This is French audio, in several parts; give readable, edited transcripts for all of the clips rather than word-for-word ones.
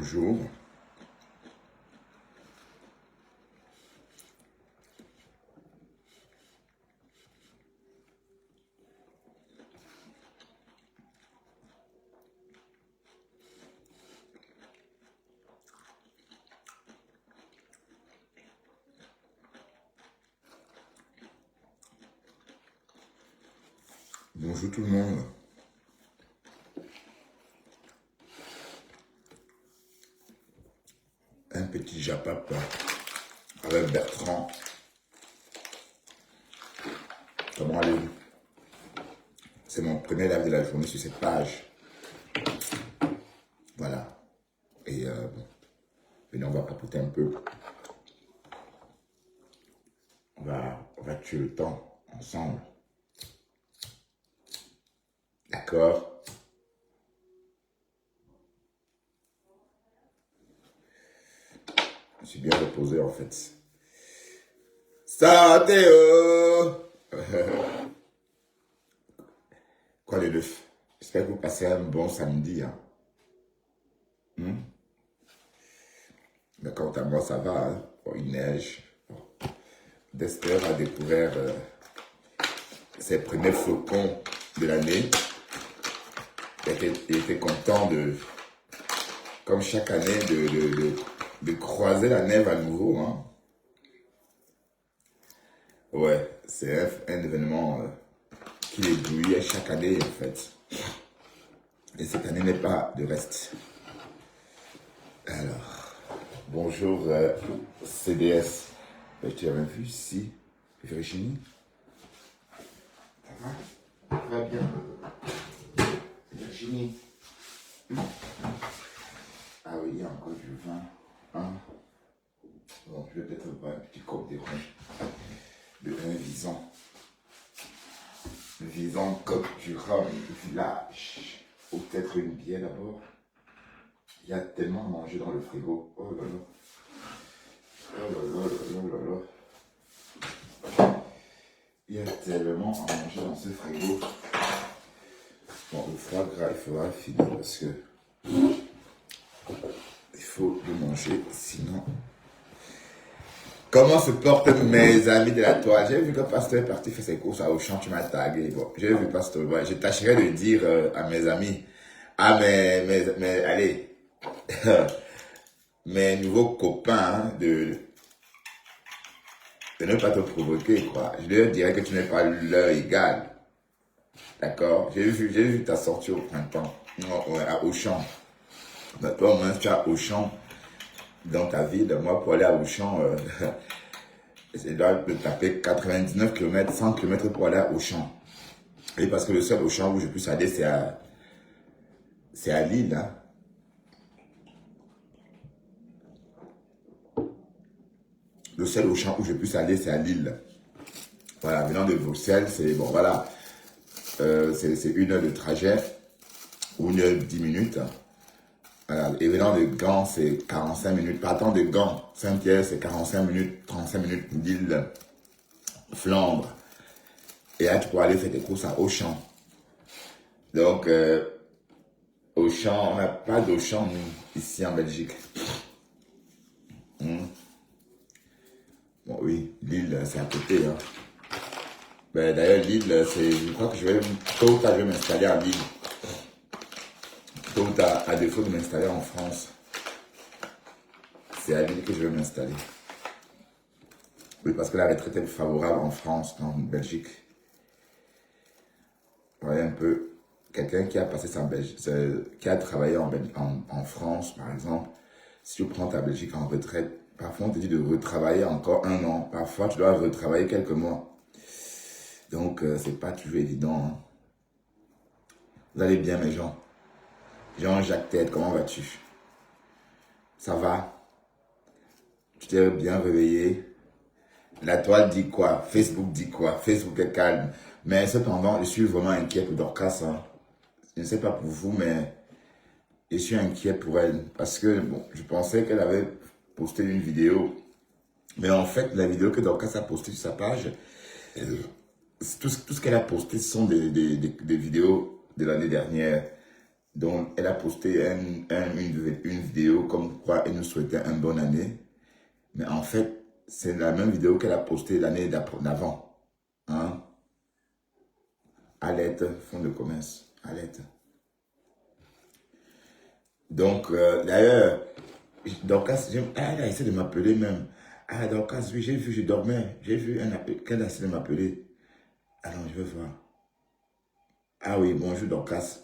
Bonjour. Bonjour tout le monde. Un petit japap avec Bertrand. Comment allez-vous? C'est mon premier live de la journée sur cette page. Voilà. Et bon, venez, on va papoter un peu. On va tuer le temps ensemble. D'accord? Je suis bien reposé en fait. Santé! Quoi les neuf? J'espère que vous passez un bon samedi. Hein? Mais quant à moi, ça va. Hein? Bon, il neige. Bon. Dester a découvert ses premiers flocons de l'année. Il était content de, comme chaque année, de croiser la neige à nouveau. Hein? Ouais, c'est un événement qui l'éblouit chaque année en fait. Et cette année n'est pas de reste. Alors, bonjour CDS. Je t'avais vu ici, Virginie. Ça va? Ça va bien? Virginie. Ah oui, il y a encore du vin. Hein? Bon, je vais peut-être boire un petit coq de rhum. De un vison. Le vison coq du rhum du village. Ou peut-être une bière d'abord. Il y a tellement à manger dans le frigo. Oh là là. Oh là là là là là. Il y a tellement à manger dans ce frigo. Bon, le foie gras, il faudra finir parce que il faut le manger, sinon. Comment se portent mes amis de la toile? J'ai vu que Pasteur est parti faire ses courses à Auchan, tu m'as tagué. Bon, j'ai vu Pasteur. Bon, je tâcherai de dire à mes amis, allez, mes nouveaux copains, hein, de ne pas te provoquer, quoi. Je leur dirais que tu n'es pas leur égal. D'accord? J'ai vu ta sortie au printemps, à Auchan. Mais toi, au moins, tu as Auchan dans ta ville. Moi, pour aller à Auchan, je dois me taper 99 km, 100 km pour aller à Auchan. Et parce que le seul Auchan où je puisse aller, c'est à Lille. Hein. Le seul Auchan où je puisse aller, c'est à Lille. Voilà, venant de Bruxelles, c'est bon, voilà. C'est 1 heure de trajet, ou 1 heure 10 minutes. Voilà. Et venant de Gand, c'est 45 minutes. Partant de Gand, Saint-Pierre, c'est 45 minutes, 35 minutes, Lille, Flandre. Et là, tu peux aller faire tes courses à Auchan. Donc, Auchan, on n'a pas d'Auchan, nous, ici en Belgique. Bon, oui, Lille, c'est à côté. Hein. Ben, d'ailleurs, Lille, je crois que tôt ou tard, je vais m'installer à Lille. Tôt ou tard, à défaut de m'installer en France. C'est à Lille que je vais m'installer. Oui, parce que la retraite est favorable en France, en Belgique. Vous voyez un peu, quelqu'un qui a passé qui a travaillé en France, par exemple, si tu prends ta Belgique en retraite, parfois on te dit de retravailler encore 1 an. Parfois, tu dois retravailler quelques mois. Donc, c'est pas toujours évident. Hein. Vous allez bien, mes gens? Jean-Jacques Tête, comment vas-tu? Ça va? Tu t'es bien réveillé? La toile dit quoi? Facebook dit quoi? Facebook est calme. Mais cependant, je suis vraiment inquiet pour Dorcas. Hein. Je ne sais pas pour vous, mais je suis inquiet pour elle. Parce que bon, je pensais qu'elle avait posté une vidéo. Mais en fait, la vidéo que Dorcas a postée sur sa page, tout ce qu'elle a posté, ce sont des vidéos de l'année dernière. Donc, elle a posté une vidéo comme quoi elle nous souhaitait une bonne année. Mais en fait, c'est la même vidéo qu'elle a postée l'année d'avant. Hein? Alerte, fonds de commerce. Alerte. Donc, d'ailleurs, Dorcas, elle a essayé de m'appeler même. Ah, Dorcas, oui, j'ai vu, je dormais. J'ai vu un appel, qu'elle a essayé de m'appeler. Alors, je vais voir. Ah oui, bonjour Dorcas.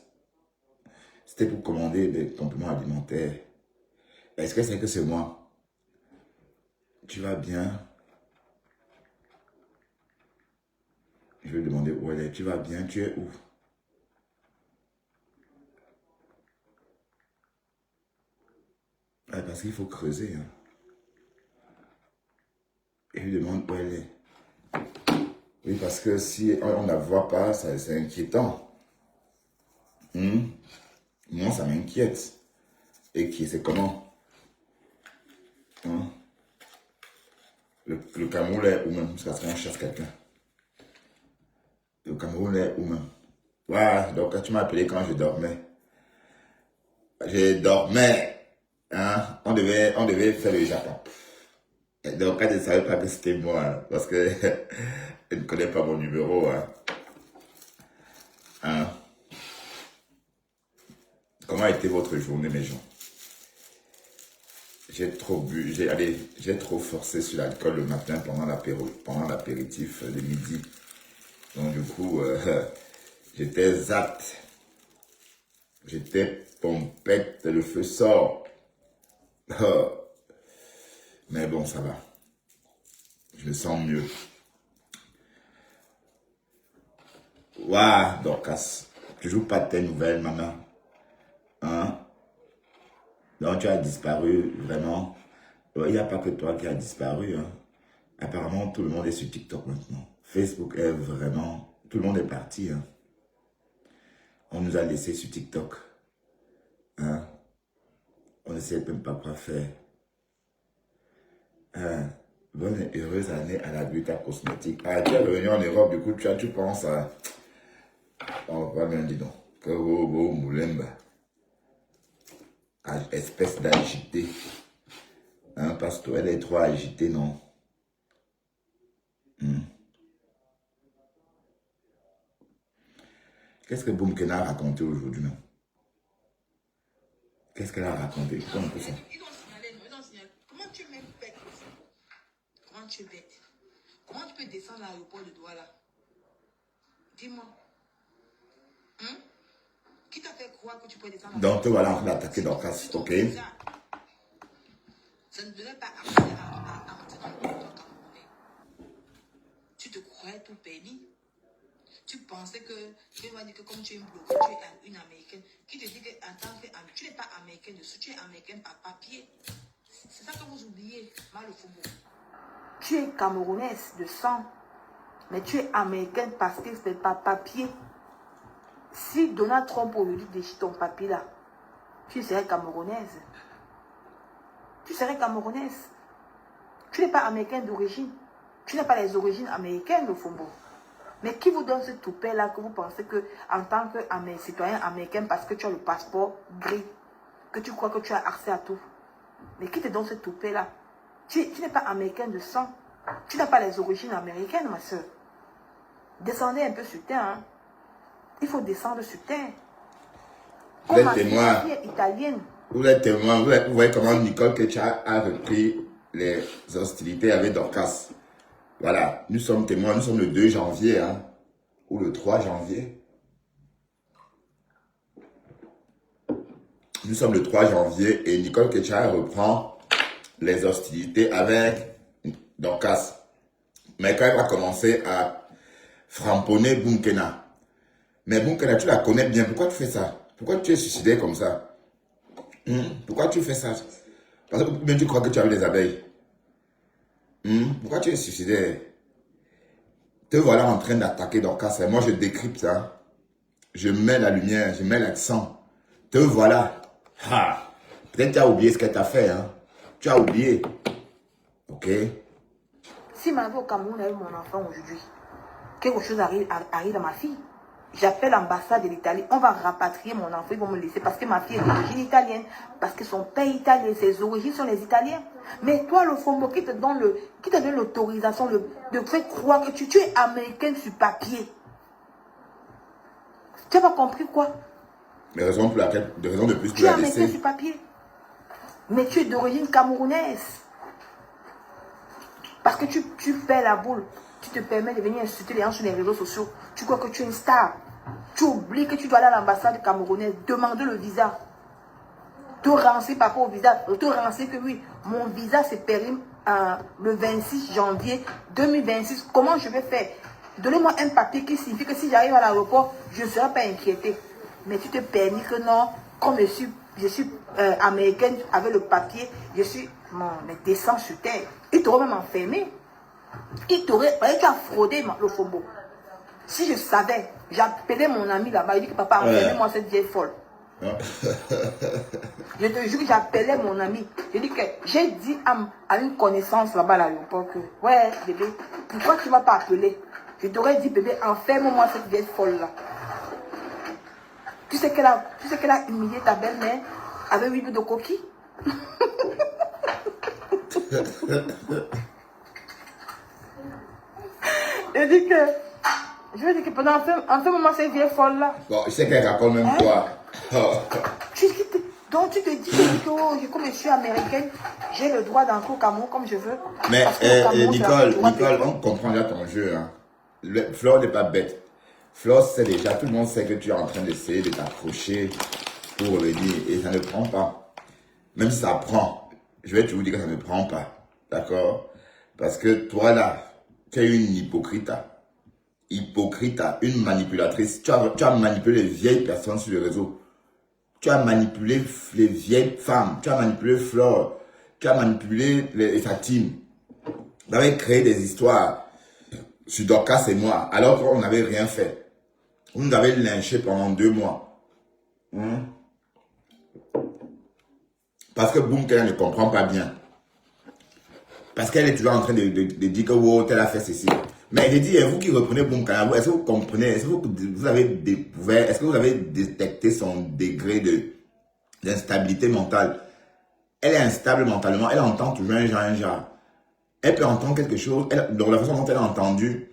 C'était pour commander des compléments alimentaires. Est-ce que c'est que c'est moi? Tu vas bien? Je vais demander où elle est. Tu vas bien? Tu es où? Ah, parce qu'il faut creuser. Hein. Et je lui demande où elle est. Oui, parce que si on ne la voit pas, c'est inquiétant. Moi, ça m'inquiète. Et qui c'est comment? Hein? Le Cameroun est où même? Parce qu'on cherche quelqu'un. Le Cameroun est où même? Ouais, donc tu m'as appelé quand je dormais. Je dormais. Hein? On devait faire le Japon. Et donc, elle ne savait pas que c'était moi. Hein, parce que elle ne connaît pas mon numéro. Hein. Hein? Comment a été votre journée, mes gens? J'ai trop bu, j'ai trop forcé sur l'alcool le matin pendant l'apéritif de midi. Donc du coup, j'étais zat. J'étais pompette, le feu sort. Mais bon, ça va. Je me sens mieux. Waouh, Dorcas. Toujours pas de tes nouvelles, maman. Hein? Donc tu as disparu, vraiment. Il n'y a pas que toi qui as disparu. Hein. Apparemment, tout le monde est sur TikTok maintenant. Facebook est vraiment... Tout le monde est parti. Hein. On nous a laissés sur TikTok. Hein? On ne sait même pas quoi faire. Hein? Bonne et heureuse année à la Gluta Cosmétique. Ah, tu es revenu en Europe, du coup, tu penses à... On va bien dire donc. Que Moulemba. Espèce d'agité. Hein, parce qu'elle est trop agitée, non? Qu'est-ce que Boumkena a raconté aujourd'hui, non? Qu'est-ce qu'elle a raconté? Comment on peut ça? Comment tu es même bête? Comment tu es bête? Comment tu peux descendre à l'aéroport de Douala? Dis-moi. Qui t'a fait croire que tu peux descendre? Donc, voilà, on va attaquer Dorcas, ok? Ça ne devait pas arriver à entrer dans le territoire camerounais. Tu te croyais tout permis. Tu pensais que, je vais dire que comme tu es une bloquée, tu es une américaine, qui te dit qu'en tant que tu n'es pas américaine de sous, tu es américaine par papier. C'est ça que vous oubliez, mal au faubourg. Tu es camerounaise de sang, mais tu es américaine parce que c'est par papier. Si Donald Trump aujourd'hui déchire ton papier là, tu serais camerounaise. Tu serais camerounaise. Tu n'es pas américaine d'origine. Tu n'as pas les origines américaines au faubourg. Mais qui vous donne ce toupet-là que vous pensez que, en tant que citoyen américain, parce que tu as le passeport gris, que tu crois que tu as accès à tout. Mais qui te donne ce toupet-là? Tu n'es pas américain de sang. Tu n'as pas les origines américaines, ma soeur. Descendez un peu sur terre. Hein. Il faut descendre sur terre. Vous êtes témoin. Italienne. Vous êtes témoin. Vous voyez comment Nicole Ketcha a repris les hostilités avec Dorcas. Voilà, nous sommes témoins, nous sommes le 2 janvier, hein, ou le 3 janvier. Nous sommes le 3 janvier et Nicole Ketcha reprend les hostilités avec Dorcas. Mais quand elle va commencer à framponner Boumkena. Mais Boumkena, tu la connais bien, pourquoi tu fais ça? Pourquoi tu es suicidé comme ça? Pourquoi tu fais ça? Parce que même tu crois que tu as eu des abeilles. Pourquoi tu es suicidé? Te voilà en train d'attaquer Dorcas. Moi, je décrypte ça. Je mets la lumière, je mets l'accent. Te voilà. Peut-être tu as oublié ce qu'elle t'a fait. Hein? Tu as oublié. Ok? Si ma vie au Cameroun a eu mon enfant aujourd'hui, quelque chose arrive à ma fille. J'appelle l'ambassade de l'Italie. On va rapatrier mon enfant. Ils vont me laisser parce que ma fille est d'origine italienne. Parce que son père est italien. Ses origines sont les Italiens. Mais toi, le Fombo, qui te donne l'autorisation de faire croire que tu es américaine sur papier. Tu n'as pas compris quoi? Les raisons pour laquelle, de raison de plus Tu es américaine sur papier. Mais tu es d'origine camerounaise. Parce que tu fais la boule. Tu te permets de venir insulter les gens sur les réseaux sociaux. Tu crois que tu es une star. Tu oublies que tu dois aller à l'ambassade camerounaise, demander le visa. Te renseigner par rapport au visa. Te renseigner que oui, mon visa se périme le 26 janvier 2026. Comment je vais faire? Donnez-moi un papier qui signifie que si j'arrive à l'aéroport, je ne serai pas inquiété. Mais tu te permets que non, comme je suis américaine avec le papier, je suis... Non, mais descends sur terre. Ils t'auraient même enfermé. Ils t'auraient... Tu as fraudé le Fombo. Si je savais, j'appelais mon ami là-bas. Il dit que papa, enfermez-moi cette vieille folle. Je te jure que j'appelais mon ami. Je dis que j'ai dit à une connaissance là-bas à l'aéroport que ouais, bébé, pourquoi tu ne vas pas appeler? Je t'aurais dit, bébé, enferme-moi cette vieille folle là. Tu sais qu'elle a humilié ta belle-mère avec 8 bouts de coquille. Je veux dire que pendant un moment cette vieille folle là. Bon, je sais qu'elle raconte même quoi. Donc tu te dis que oh, comme je suis américaine, j'ai le droit d'entrer au Cameroun comme je veux. Mais Nicole, on comprend déjà ton jeu. Hein. Flore n'est pas bête. Flore sait déjà, tout le monde sait que tu es en train d'essayer de t'accrocher pour revenir et ça ne prend pas. Même si ça prend, je vais toujours dire que ça ne prend pas. D'accord? Parce que toi là, tu es une hypocrite. Hypocrite, une manipulatrice. Tu as manipulé les vieilles personnes sur le réseau. Tu as manipulé les vieilles femmes. Tu as manipulé Flore. Tu as manipulé sa team. Vous avez créé des histoires sur Dorcas et moi, alors qu'on n'avait rien fait. Vous nous avez lynché pendant 2 mois. Parce que Boom Kenya ne comprend pas bien. Parce qu'elle est toujours en train de dire que wow, elle a fait ceci. Mais j'ai dit, vous qui reprenez Boom Kenya, est-ce que vous comprenez, est-ce que vous avez découvert, est-ce que vous avez détecté son degré d'instabilité mentale? Elle est instable mentalement, elle entend toujours un genre. Elle peut entendre quelque chose, dans la façon dont elle a entendu,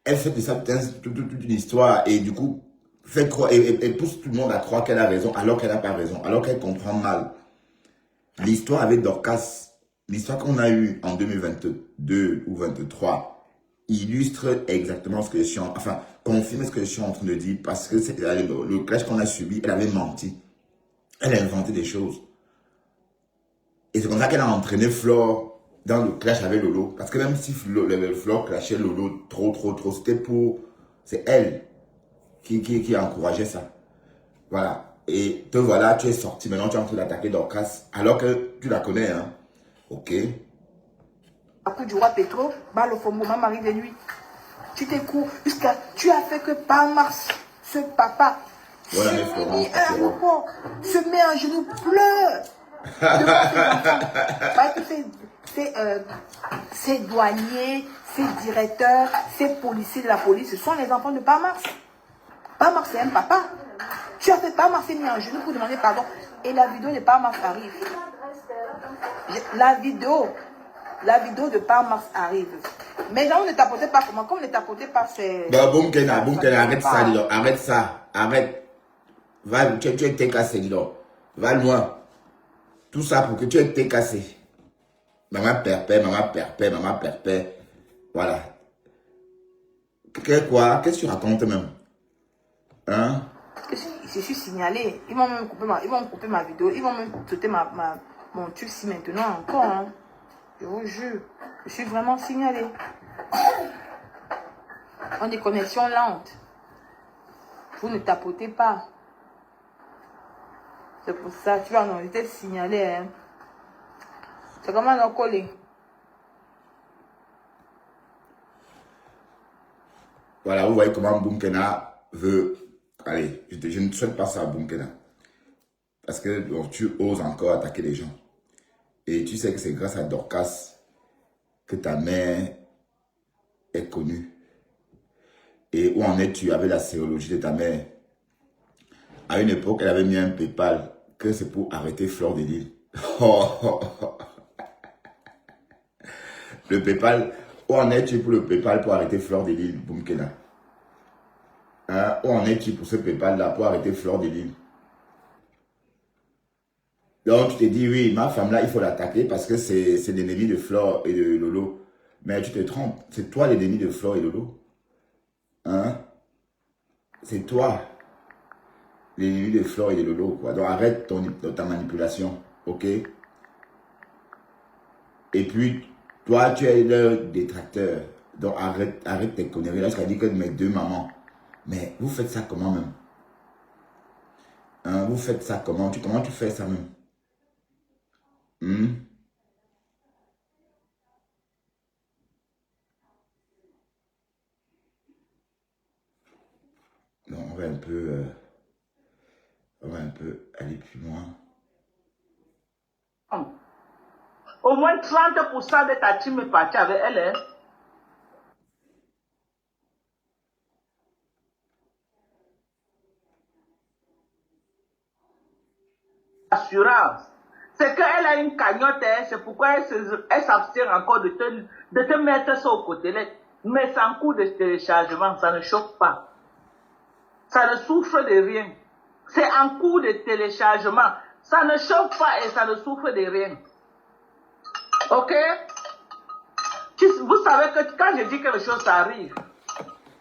elle fait de ça toute une histoire et du coup, fait croire, et pousse tout le monde à croire qu'elle a raison alors qu'elle n'a pas raison, alors qu'elle comprend mal. L'histoire avec Dorcas, l'histoire qu'on a eue en 2022 ou 2023, illustre exactement ce que je suis enfin, confirme ce que je suis en train de dire parce que le clash qu'on a subi, elle avait menti. Elle a inventé des choses. Et c'est comme ça qu'elle a entraîné Flore dans le clash avec Lolo. Parce que même si Flore clashait Lolo trop, c'était pour... C'est elle qui a encouragé ça. Voilà. Et te voilà, tu es sorti. Maintenant, tu es en train d'attaquer Dorcas. Alors que tu la connais, hein. Ok. À coup du roi Petro, bah le Fombo, ma mari de nuit. Tu t'écoutes jusqu'à... Tu as fait que par mars, ce papa Voilà, se met à genoux, pleure. Devant ses enfants. Parce que ces douaniers, ces directeurs, ces policiers de la police, ce sont les enfants de Parmars. Parmars, c'est un papa. Tu as fait Parmars, s'est mis en genoux pour demander pardon. Et la vidéo de Parmars arrive. La vidéo de Parmars arrive. Mais gens ne tapotaient pas comment? Comme ne tapotaient pas ces... Boum Kenya, arrête ça, dis donc. Arrête ça, arrête. Va, tu es cassé, dis donc. Va loin. Tout ça pour que tu aies cassé. Maman perpère. Voilà. Quoi? Qu'est-ce que tu racontes même? Hein? Je suis signalé. Ils vont même couper ma vidéo. Ils vont même sauter mon truc si maintenant encore. Hein. Je vous jure. Je suis vraiment signalé. En des connexions lentes. Vous ne tapotez pas. C'est pour ça. Tu vois, non, j'étais signalé. Hein. C'est comment on a collé. Voilà, vous voyez comment Boom Kenya veut... Allez, je ne souhaite pas ça à Boom Kenya. Parce que bon, tu oses encore attaquer les gens. Et tu sais que c'est grâce à Dorcas que ta mère est connue. Et où en es-tu avec la sérologie de ta mère? À une époque, elle avait mis un PayPal que c'est pour arrêter Fleur de Lys. Le PayPal, où en es-tu pour le PayPal pour arrêter Fleur de Lys, Boumkena? Hein? Où en es-tu pour ce PayPal-là pour arrêter Fleur de Lys? Donc, tu te dis, oui, ma femme-là, il faut l'attaquer parce que c'est l'ennemi de Fleur et de Lolo. Mais tu te trompes. C'est toi l'ennemi de Fleur et Lolo. Hein? C'est toi l'ennemi de Fleur et de Lolo, quoi. Donc, arrête ta manipulation. OK? Et puis, toi, tu es leur détracteur. Donc, arrête tes conneries. Là, je t'ai dit que mes deux mamans. Mais vous faites ça comment même? Hein? Vous faites ça comment? Comment tu fais ça même? Hmm? Donc, on va un peu aller plus loin. Au moins 30% de ta team est partie avec elle. Hein? Assurance. C'est qu'elle a une cagnotte, hein? C'est pourquoi elle s'abstient encore de te mettre ça au côté. Mais sans coût de téléchargement, ça ne chauffe pas. Ça ne souffre de rien. C'est en cours de téléchargement. Ça ne chauffe pas et ça ne souffre de rien. Ok? Vous savez que quand je dis quelque chose, ça arrive.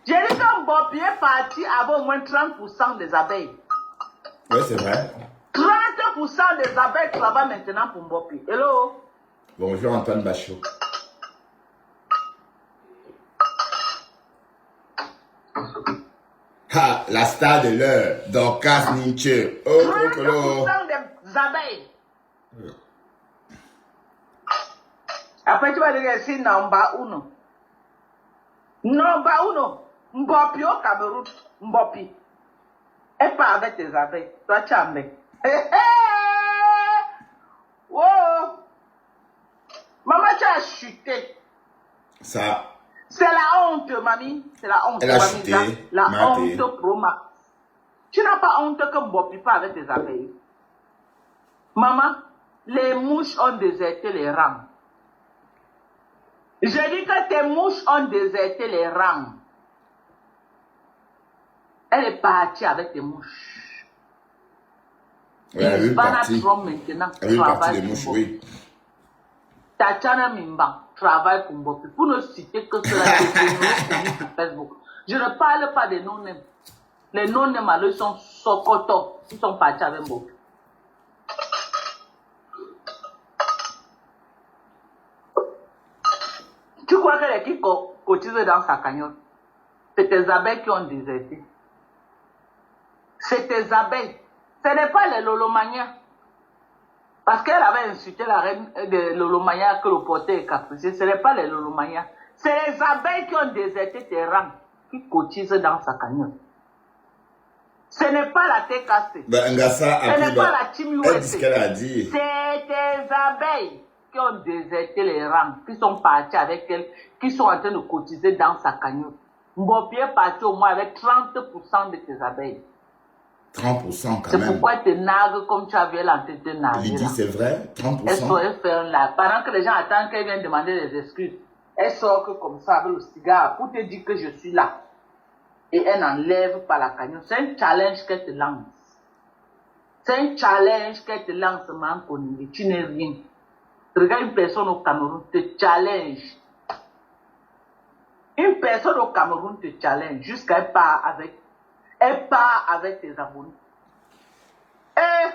J'ai dit qu'un Bopi est parti avec au moins 30% des abeilles. Oui, c'est vrai. 30% des abeilles travaillent maintenant pour Bopi. Hello? Bonjour Antoine Bachot. Ha, la star de l'heure, Dorcas Nietzsche. Oh, 30% des abeilles. Après, tu vas dire que c'est number uno. Number uno. Mbopi au Cameroun. Mbopi. Et pas avec tes abeilles. Toi, tu as mis. Wow. Maman, tu as chuté. Ça. C'est la honte, mamie. C'est la honte. Elle a mamie. chuté. La honte pro max. Tu n'as pas honte que Mbopi pas avec tes abeilles. Maman, les mouches ont déserté les rangs. Je dis que tes mouches ont déserté les rangs. Elle est partie avec tes mouches. Ouais, elle a eu une partie. Maintenant, elle a eu une partie des mouches, oui. Tatiana Mimba travaille pour Mbopi. Pour ne citer que cela, sur Facebook. Je ne parle pas des non-nèmes. Les non-nèmes, ils sont Sokoto. Ils sont partis avec Mbopi. Tu crois que les qui cotisent dans sa cagnotte, c'est tes abeilles qui ont déserté. C'est tes abeilles. Ce n'est pas les Lolomania. Parce qu'elle avait insulté la reine de Lolomania que le portait est capricieux. Ce n'est pas les Lolomania. C'est les abeilles qui ont déserté tes rangs, qui cotisent dans sa cagnotte. Ce n'est pas la TKC. Ben, Ngassa a ce n'est pas la Team USA. ce qu'elle a dit. C'est tes abeilles qui ont déserté les rangs, qui sont partis avec elle, qui sont en train de cotiser dans sa cagnotte. Mbopi est parti au moins avec 30% de tes abeilles. 30% quand même. C'est pourquoi tu nagues comme tu avais l'entête de nager. Lydie, c'est vrai, 30%. Elle saurait faire là. Pendant que les gens attendent qu'elle vienne demander des excuses, elle sort que comme ça avec le cigare pour te dire que je suis là. Et elle n'enlève pas la cagnotte. C'est un challenge qu'elle te lance. C'est un challenge qu'elle te lance, man, tu n'es rien. Regarde une personne au Cameroun te challenge. Une personne au Cameroun te challenge jusqu'à elle part avec tes abonnés. Elle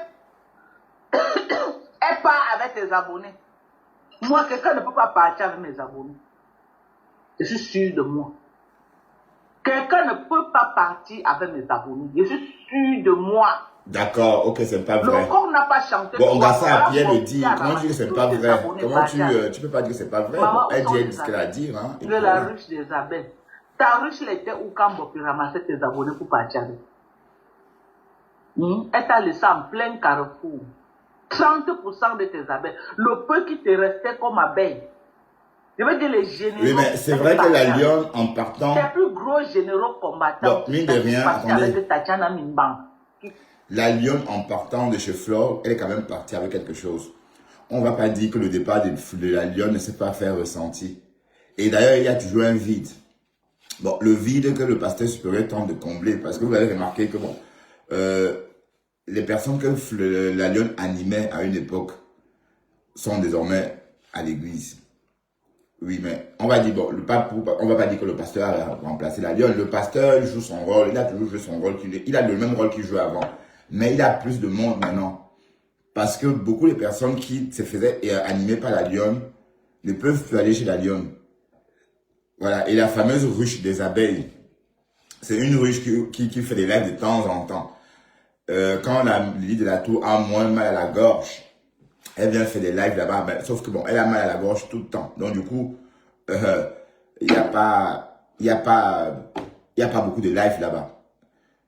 part avec tes abonnés. Moi, quelqu'un ne peut pas partir avec mes abonnés. Je suis sûr de moi. Quelqu'un ne peut pas partir avec mes abonnés. Je suis sûr de moi. D'accord, ok, c'est pas vrai. Le corps n'a pas chanté. Bon, on va ça à Pierre le dire. Comment tu dis que c'est pas vrai? Comment tu peux pas dire que c'est pas vrai? Elle dit ce qu'elle a à dire. Hein, tu es la ruche des abeilles. Ta ruche était où quand Mbopi ramassait tes abonnés pour partir avec? Elle t'a laissé en plein carrefour. 30% de tes abeilles. Le peu qui te restait comme abeille. Je veux dire les généraux. Oui, mais c'est vrai que la Lionne, en partant... Les plus gros généraux combattants. Bon, mine de rien, attendez. Avec Tatiana Mimbang. La Lionne, en partant de chez Flore, elle est quand même partie avec quelque chose. On ne va pas dire que le départ de la Lionne ne s'est pas fait ressentir. Et d'ailleurs, il y a toujours un vide. Bon, le vide que le pasteur supérieur tente de combler, parce que vous avez remarqué que bon, les personnes que la Lionne animait à une époque sont désormais à l'église. Oui, mais on va dire, bon, on va pas dire que le pasteur a remplacé la Lionne. Le pasteur joue son rôle, il a toujours joué son rôle, il a le même rôle qu'il jouait avant. Mais il a plus de monde maintenant. Parce que beaucoup de personnes qui se faisaient animer par la Lionne ne peuvent plus aller chez la Lionne. Voilà, et la fameuse ruche des abeilles, c'est une ruche qui fait des lives de temps en temps. Quand la Lily de la Tour a moins mal à la gorge, elle vient faire des lives là-bas, sauf que bon, elle a mal à la gorge tout le temps. Donc du coup, il n'y a pas beaucoup de lives là-bas.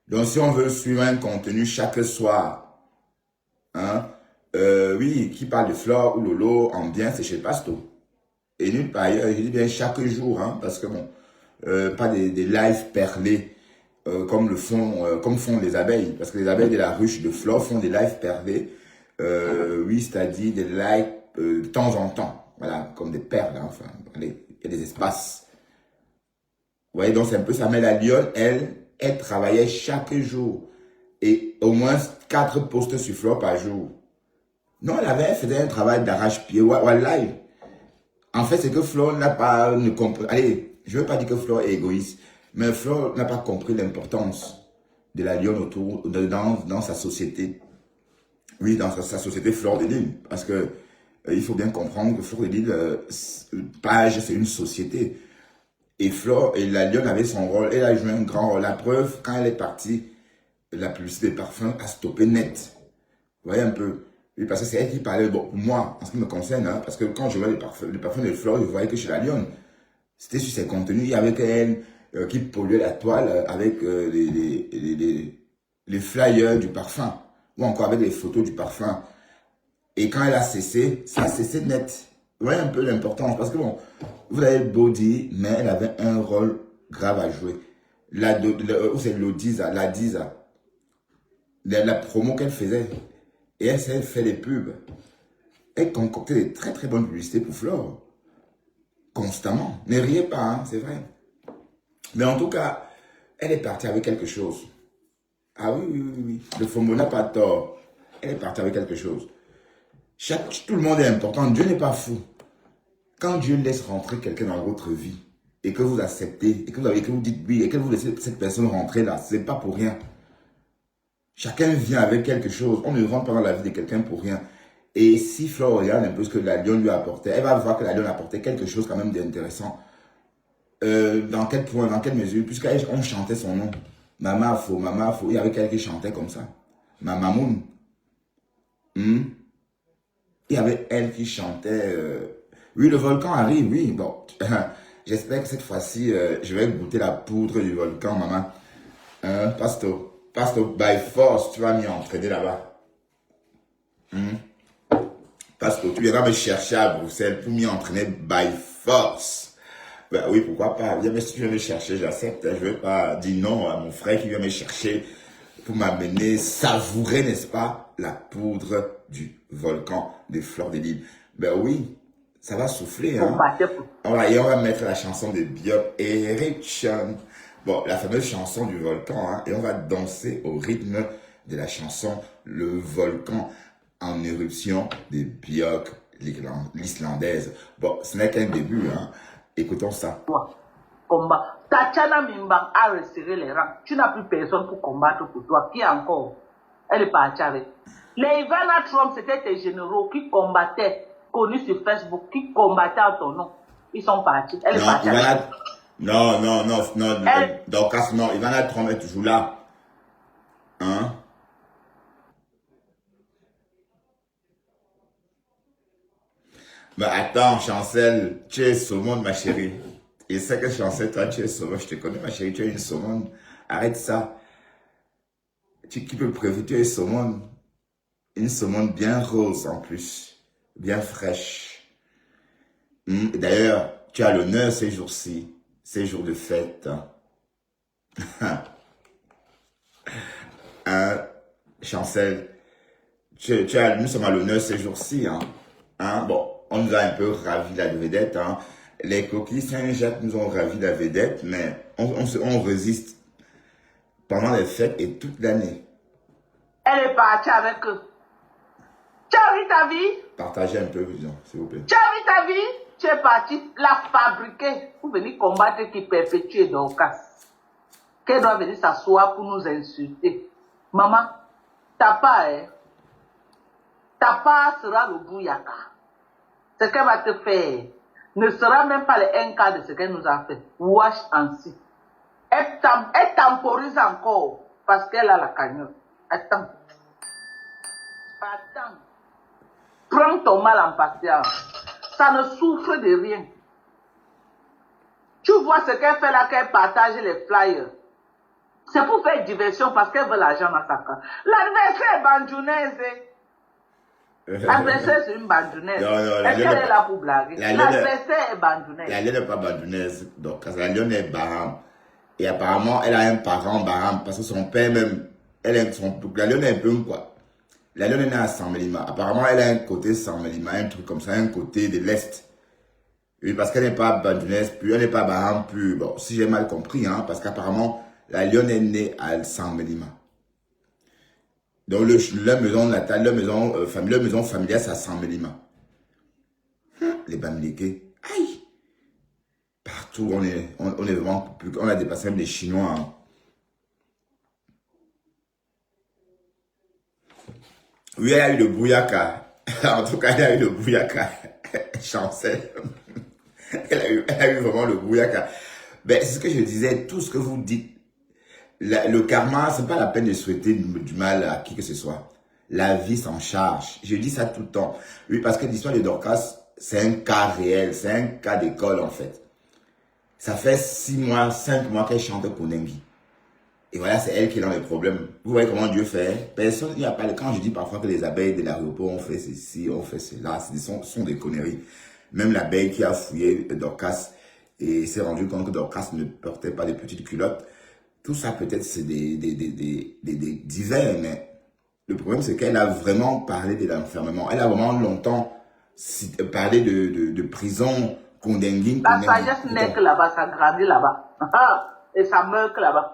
Donc si on veut suivre un contenu chaque soir, hein, oui, qui parle de Flore ou Lolo en bien, c'est chez Pasto. Et nulle part ailleurs, je dis bien chaque jour, hein, parce que bon, pas des lives perlés comme font les abeilles, parce que les abeilles de la ruche de Flore font des lives perlés, oui, c'est-à-dire des lives de temps en temps, voilà, comme des perles, hein, enfin, allez, il y a des espaces. Vous voyez, donc c'est un peu ça, mais la Lionne, elle travaillait chaque jour, et au moins 4 posts sur Flore par jour. Non, elle faisait un travail d'arrache-pied, live. En fait, c'est que Flore n'a pas compris. Allez, je ne veux pas dire que Flore est égoïste, mais Flore n'a pas compris l'importance de la Lionne dans sa société. Oui, dans sa société Flore de Lille. Parce que il faut bien comprendre que Flore de Lille, Page, c'est une société. Et la Lionne avait son rôle. Elle a joué un grand rôle. La preuve, quand elle est partie, la publicité des parfums a stoppé net. Vous voyez un peu. Oui, parce que c'est elle qui parlait, bon, moi, en ce qui me concerne, hein, parce que quand je vois les parfums de Flore, je voyais que chez la Lionne, c'était sur ses contenus, il y avait elle qui polluait la toile avec les flyers du parfum, ou encore avec les photos du parfum. Et quand elle a cessé, ça a cessé net. Vous voyez un peu l'importance, parce que bon, vous avez beau dire, mais elle avait un rôle grave à jouer. C'est la Diza, la promo qu'elle faisait. Et elle fait des pubs. Elle concoctait des très très bonnes publicités pour Flore. Constamment. Ne riez pas, hein, c'est vrai. Mais en tout cas, elle est partie avec quelque chose. Ah oui. Le Fombo n'a pas tort. Elle est partie avec quelque chose. Tout le monde est important. Dieu n'est pas fou. Quand Dieu laisse rentrer quelqu'un dans votre vie, et que vous acceptez, et que vous dites oui, et que vous laissez cette personne rentrer là, ce n'est pas pour rien. Chacun vient avec quelque chose. On ne rentre pas dans la vie de quelqu'un pour rien. Et si Flore regarde un peu ce que la Lionne lui a apporté, elle va voir que la Lionne a apporté quelque chose quand même d'intéressant. Dans quel point, dans quelle mesure, puisqu'on chantait son nom. Mama Fo. Il y avait quelqu'un qui chantait comme ça. Mamamoun. Il y avait elle qui chantait. Oui, le volcan arrive, oui. Bon, j'espère que cette fois-ci, je vais goûter la poudre du volcan, maman. Pasto, by force, tu vas m'y entraîner là-bas. Pasto, tu viendras me chercher à Bruxelles pour m'y entraîner by force. Ben oui, pourquoi pas. Viens, mais si tu viens me chercher, j'accepte. Je ne vais pas dire non à mon frère qui vient me chercher pour m'amener savourer, n'est-ce pas, la poudre du volcan de Flore de Lille. Ben oui, ça va souffler. Hein. Et on va mettre la chanson de Biop Erickson. Bon, la fameuse chanson du volcan, hein, et on va danser au rythme de la chanson Le volcan en éruption de Björk, l'islandaise. Bon, ce n'est qu'un début, hein. Écoutons ça. Combat. Tatiana Mimbang a resserré les rangs. Tu n'as plus personne pour combattre pour toi. Qui encore? Elle est partie avec. Les Ivana Trump, c'était tes généraux qui combattaient, connus sur Facebook, qui combattaient en ton nom. Ils sont partis. Elle est partie avec. Non, Dorcas, non, Ivana Trump est toujours là. Hein? Mais attends, Chancel, tu es saumon, ma chérie. Et c'est que Chancel, toi, tu es saumon. Je te connais, ma chérie, tu es une saumon. Arrête ça. Qui peut prévenir, tu es saumon. Une saumon bien rose en plus. Bien fraîche. D'ailleurs, Tu as l'honneur ces jours-ci, ces jours de fête. Hein, Chancel, nous sommes à l'honneur ces jours-ci. Bon, on nous a un peu ravi la vedette. Les coquilles Saint-Jacques nous ont ravi la vedette, mais on résiste pendant les fêtes et toute l'année. Elle est partie avec eux. Tu as vu ta vie? Partagez un peu, s'il vous plaît. Tu as vu ta vie? Tu es parti la fabriquer pour venir combattre qui perpétue Dorcas. Qu'elle doit venir s'asseoir pour nous insulter. Maman, ta part, ta part sera le bouyaka. Ce qu'elle va te faire ne sera même pas le 1 quart de ce qu'elle nous a fait. Wash ainsi. Elle temporise encore parce qu'elle a la cagnotte. Attends. Attends. Prends ton mal en patience. Ça ne souffre de rien. Tu vois ce qu'elle fait là, qu'elle partage les flyers. C'est pour faire diversion parce qu'elle veut l'argent dans sa carte. L'adversaire est bandounaise. L'adversaire c'est une bandounaise. Est-ce qu'elle est là pour blaguer? L'adversaire est bandounaise. La lionne n'est pas bandounaise. Donc, la lionne est Baham. Et apparemment, elle a un parent Baham parce que son père même, la lionne est un peu quoi. La lionne est née à Saint-Mélima. Apparemment, elle a un côté Saint-Mélima, un truc comme ça, un côté de l'Est. Oui, parce qu'elle n'est pas bandounaise, puis elle n'est pas Baham, puis bon, si j'ai mal compris, parce qu'apparemment, la lionne est née à Saint-Mélima. Donc, leur maison natale, leur maison familiale, c'est à Saint-Mélima. Les Bamileke, aïe! Partout, on est vraiment, on a dépassé même les Chinois. Oui, elle a eu le bouyaka. En tout cas, elle a eu le bouyaka. Chancel. Elle a eu vraiment le bouyaka. Ben, c'est ce que je disais, tout ce que vous dites. Le karma, c'est pas la peine de souhaiter du mal à qui que ce soit. La vie s'en charge. Je dis ça tout le temps. Oui, parce que l'histoire de Dorcas, c'est un cas réel. C'est un cas d'école, en fait. Ça fait 6 mois, 5 mois qu'elle chante pour Nengi. Et voilà, c'est elle qui est dans les problèmes. Vous voyez comment Dieu fait? Personne, il n'y a pas, quand je dis parfois que les abeilles de l'aéroport ont fait ceci, ont fait cela, ce sont des conneries. Même l'abeille qui a fouillé Dorcas et s'est rendu compte que Dorcas ne portait pas de petites culottes. Tout ça, peut-être, c'est des divers, mais le problème, c'est qu'elle a vraiment parlé de l'enfermement. Elle a vraiment longtemps parlé de prison, Kondengin. La sagesse n'est que là-bas, ça grandit là-bas. Et ça meurt que là-bas.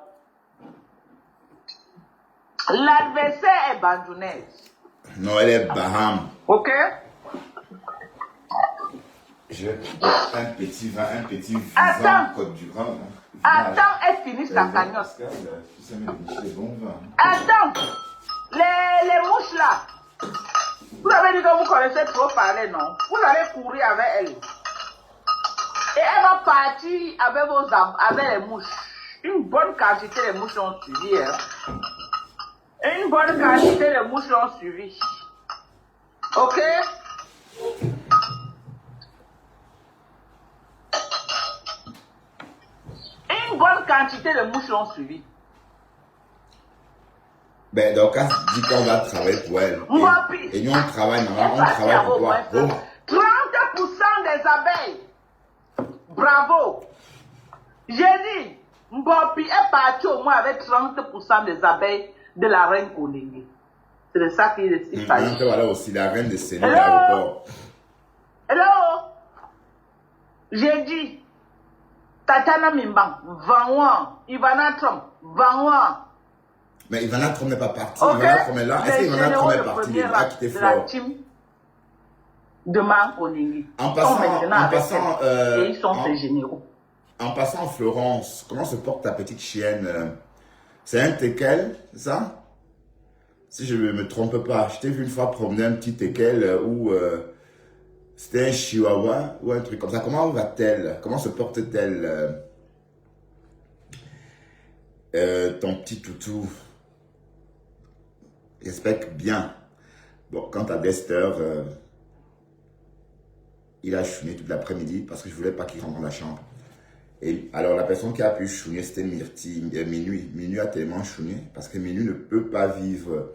L'adversaire est bandounaise. Non, elle est Baham. Ok? Je un petit vin, Attends. Côte du Rhum. Attends, elle finit sa cagnotte. Bon vin. Attends, les mouches là. Vous avez dit que vous connaissez trop parler, non? Vous allez courir avec elle. Et elle va partir avec les mouches. Une bonne quantité de mouches ont suivi. Une bonne quantité de mouches ont suivi. Ok? Une bonne quantité de mouches ont suivi. Ben, donc, quand dit qu'on va travailler pour elle. Et nous, on travaille, maman, on travaille pour toi. 30% des abeilles. Bravo. J'ai dit, Mbopi est parti au moins avec 30% des abeilles de la reine Koningé. C'est de ça qu'il s'agit. Voilà aussi la reine de Séné, l'aéroport. Hello. J'ai dit, Tatiana Mimbang, Vanwan, Ivana Trump, Vanwan. Mais Ivana Trump n'est pas parti. Okay. Ivana Trump est là. Est-ce qu'Ivana Trump est parti? Il a quitté Flore. Demain, Koningé. En passant, et ils sont ces généraux. En passant, Florence, comment se porte ta petite chienne? C'est un teckel, c'est ça? Si je ne me trompe pas, je t'ai vu une fois promener un petit teckel où c'était un chihuahua ou un truc comme ça. Comment va-t-elle? Comment se porte-t-elle? Ton petit toutou? J'espère que bien. Bon, quant à Dexter, il a chouiné toute l'après-midi parce que je ne voulais pas qu'il rentre dans la chambre. Et alors, la personne qui a pu chouiner, c'était Minuit. Minuit a tellement chouiné parce que Minuit ne peut pas vivre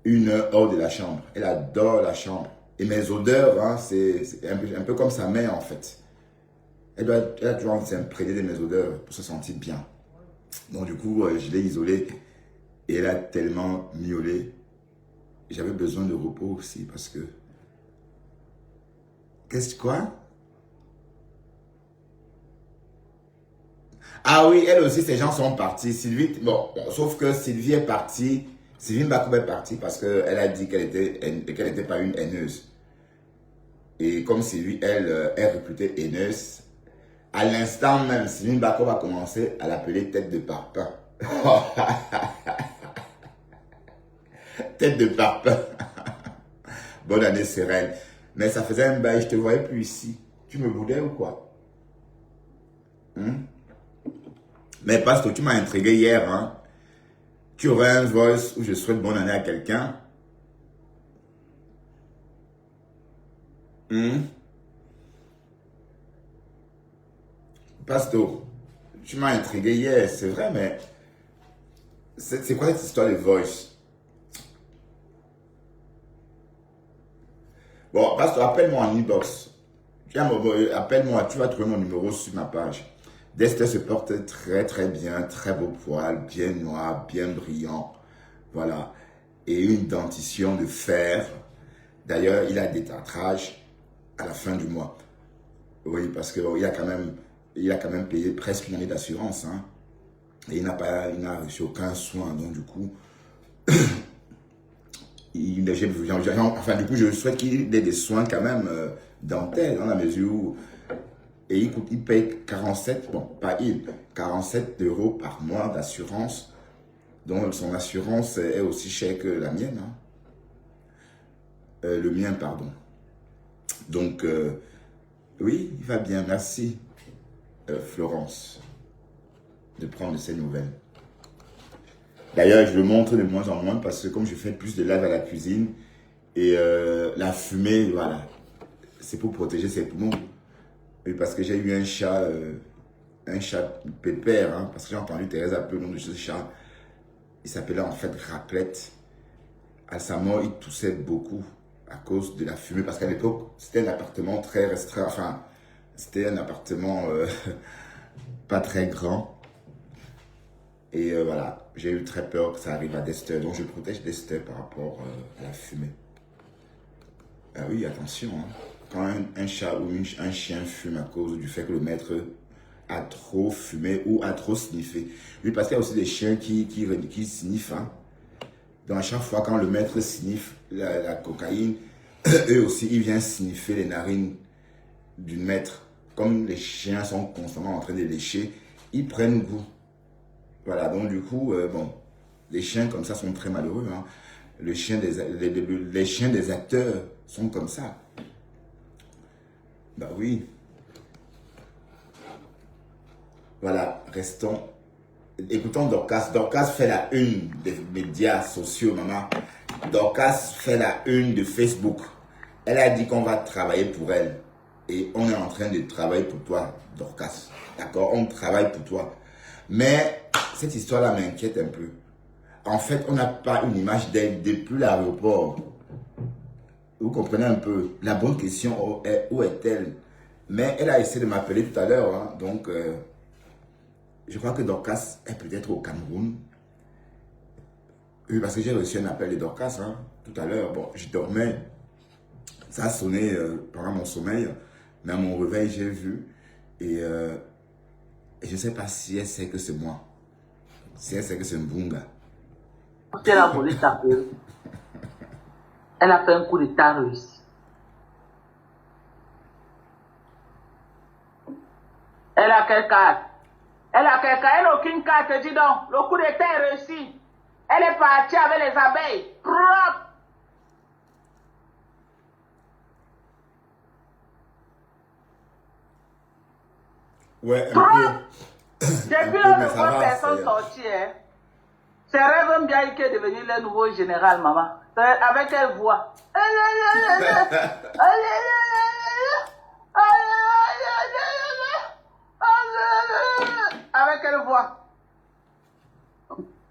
une heure hors de la chambre. Elle adore la chambre. Et mes odeurs, c'est un peu comme sa mère, en fait. Elle a toujours s'imprégner de mes odeurs pour se sentir bien. Donc du coup, je l'ai isolée et elle a tellement miaulé. J'avais besoin de repos aussi parce que... Qu'est-ce quoi? Ah oui, elle aussi, ces gens sont partis. Sylvie, bon, sauf que Sylvie est partie. Sylvie Mbakoub est partie parce qu'elle a dit qu'elle n'était pas une haineuse. Et comme Sylvie, elle est réputée haineuse, à l'instant même, Sylvie Mbakoub a commencé à l'appeler tête de parpaing. Tête de parpaing. Bonne année sereine. Mais ça faisait un bail, je te voyais plus ici. Tu me boudais ou quoi? Mais parce que tu m'as intrigué hier, hein. Tu aurais un voice où je souhaite bonne année à quelqu'un. Pasto, tu m'as intrigué hier, c'est vrai, mais c'est quoi cette histoire de voice? Bon, Pasto, appelle-moi en inbox. Appelle-moi, tu vas trouver mon numéro sur ma page. Dexter se porte très très bien, très beau poil, bien noir, bien brillant. Voilà. Et une dentition de fer. D'ailleurs, il a des tartrages à la fin du mois. Oui, parce qu'il a quand même payé presque une année d'assurance. Hein. Et il n'a reçu aucun soin. Donc du coup, je souhaite qu'il ait des soins quand même dentaires dans la mesure où et il paye 47, bon, pas 47 € par mois d'assurance. Donc son assurance est aussi chère que la mienne. Hein. Le mien, pardon. Donc, oui, il va bien. Merci, Florence, de prendre ces nouvelles. D'ailleurs, je le montre de moins en moins parce que comme je fais plus de live à la cuisine et la fumée, voilà, c'est pour protéger ses poumons. Oui, parce que j'ai eu un chat pépère, hein, parce que j'ai entendu Thérèse appeler le nom de ce chat. Il s'appelait en fait Raclette. À sa mort, il toussait beaucoup à cause de la fumée, parce qu'à l'époque, c'était un appartement très restreint, enfin, c'était un appartement pas très grand. Et voilà, j'ai eu très peur que ça arrive à Dexter, donc je protège Dexter par rapport à la fumée. Ah oui, attention, hein. Quand un chat ou un chien fume à cause du fait que le maître a trop fumé ou a trop sniffé. Oui, parce qu'il y a aussi des chiens qui sniffent. Hein. Donc à chaque fois quand le maître sniffe la cocaïne, eux aussi, ils viennent sniffer les narines du maître. Comme les chiens sont constamment en train de lécher, ils prennent goût. Voilà, donc du coup, bon, les chiens comme ça sont très malheureux. Hein. Les chiens des acteurs sont comme ça. Bah oui. Voilà, restons. Écoutons Dorcas. Dorcas fait la une des médias sociaux, maman. Dorcas fait la une de Facebook. Elle a dit qu'on va travailler pour elle. Et on est en train de travailler pour toi, Dorcas. D'accord? On travaille pour toi. Mais cette histoire-là m'inquiète un peu. En fait, on n'a pas une image d'elle depuis l'aéroport. Vous comprenez un peu? La bonne question est où est-elle? Mais elle a essayé de m'appeler tout à l'heure. Hein, donc, je crois que Dorcas est peut-être au Cameroun. Oui, parce que j'ai reçu un appel de Dorcas hein, tout à l'heure. Bon, je dormais. Ça a sonné pendant mon sommeil. Mais à mon réveil, j'ai vu. Et je ne sais pas si elle sait que c'est moi. Si elle sait que c'est Mbunga. Elle a volé ta gueule. Elle a fait un coup d'état réussi. Elle a quelle carte? Elle a quelle carte? Elle n'a aucune carte, dis donc. Le coup d'état est réussi. Elle est partie avec les abeilles. Propre. Ouais, un peu. Depuis le nouveau personne sortie, hein. C'est Rêve Mbiaye qui est devenu le nouveau général, maman. Avec quelle voix? Avec quelle voix?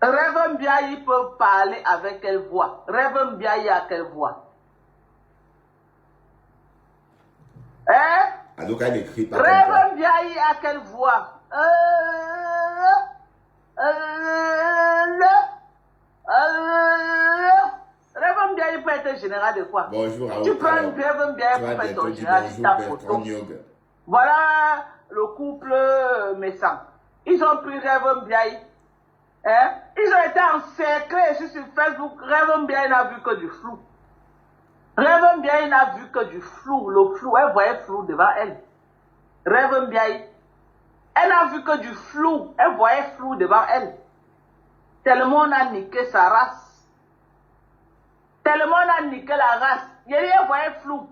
Rêve Mbiaye peut parler avec quelle voix? Rêve Mbiaye a quelle voix? Hein? Adoka, elle écrit pas comme toi. Rêve Biaye à quelle voix? Rêve Biaye peut être général de quoi? Bonjour, Tu prends Rêve Biaye pour faire ton général sur ta photo. Voilà le couple Messan. Ils ont pris Rêve Biaye. Hein? Ils ont été encerclés sur Facebook. Rêve Biaye n'a vu que du flou. Rêve Biaye n'a vu que du flou. Le flou, elle voyait flou devant elle. Rêve Biaye. Elle n'a vu que du flou. Elle voyait flou devant elle. Tellement on a niqué sa race. Tellement on a niqué la race. Elle voyait flou.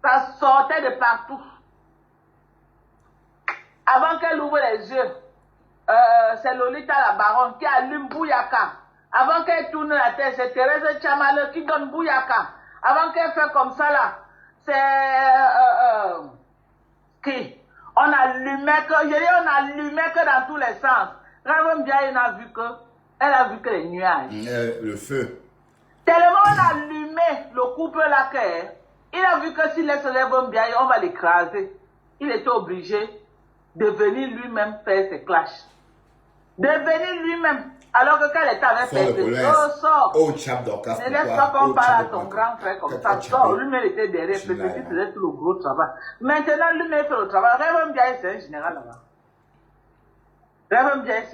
Ça sortait de partout. Avant qu'elle ouvre les yeux, c'est Lolita la baronne qui allume Bouyaka. Avant qu'elle tourne la tête, c'est Thérèse Tchamaleu qui donne Bouyaka. Avant qu'elle fait comme ça là, c'est qui? On allumait que dans tous les sens. Rêve Biaye elle a vu que les nuages. Le feu. Tellement on allumait le couple là il a vu que s'il laisse Rêve Biaye, on va l'écraser. Il était obligé de venir lui-même faire ses clashs. De venir lui-même. Alors que quand l'État avait fait sort. Oh, Chap Dorcas. Ne laisse pas qu'on parle à ton grand frère comme ça. Sort, lui-même était derrière. Peut-être qu'il faisait tout le gros travail. Maintenant, lui-même fait le travail. Rêve Biaye, c'est un général là-bas. Rêve Biaye,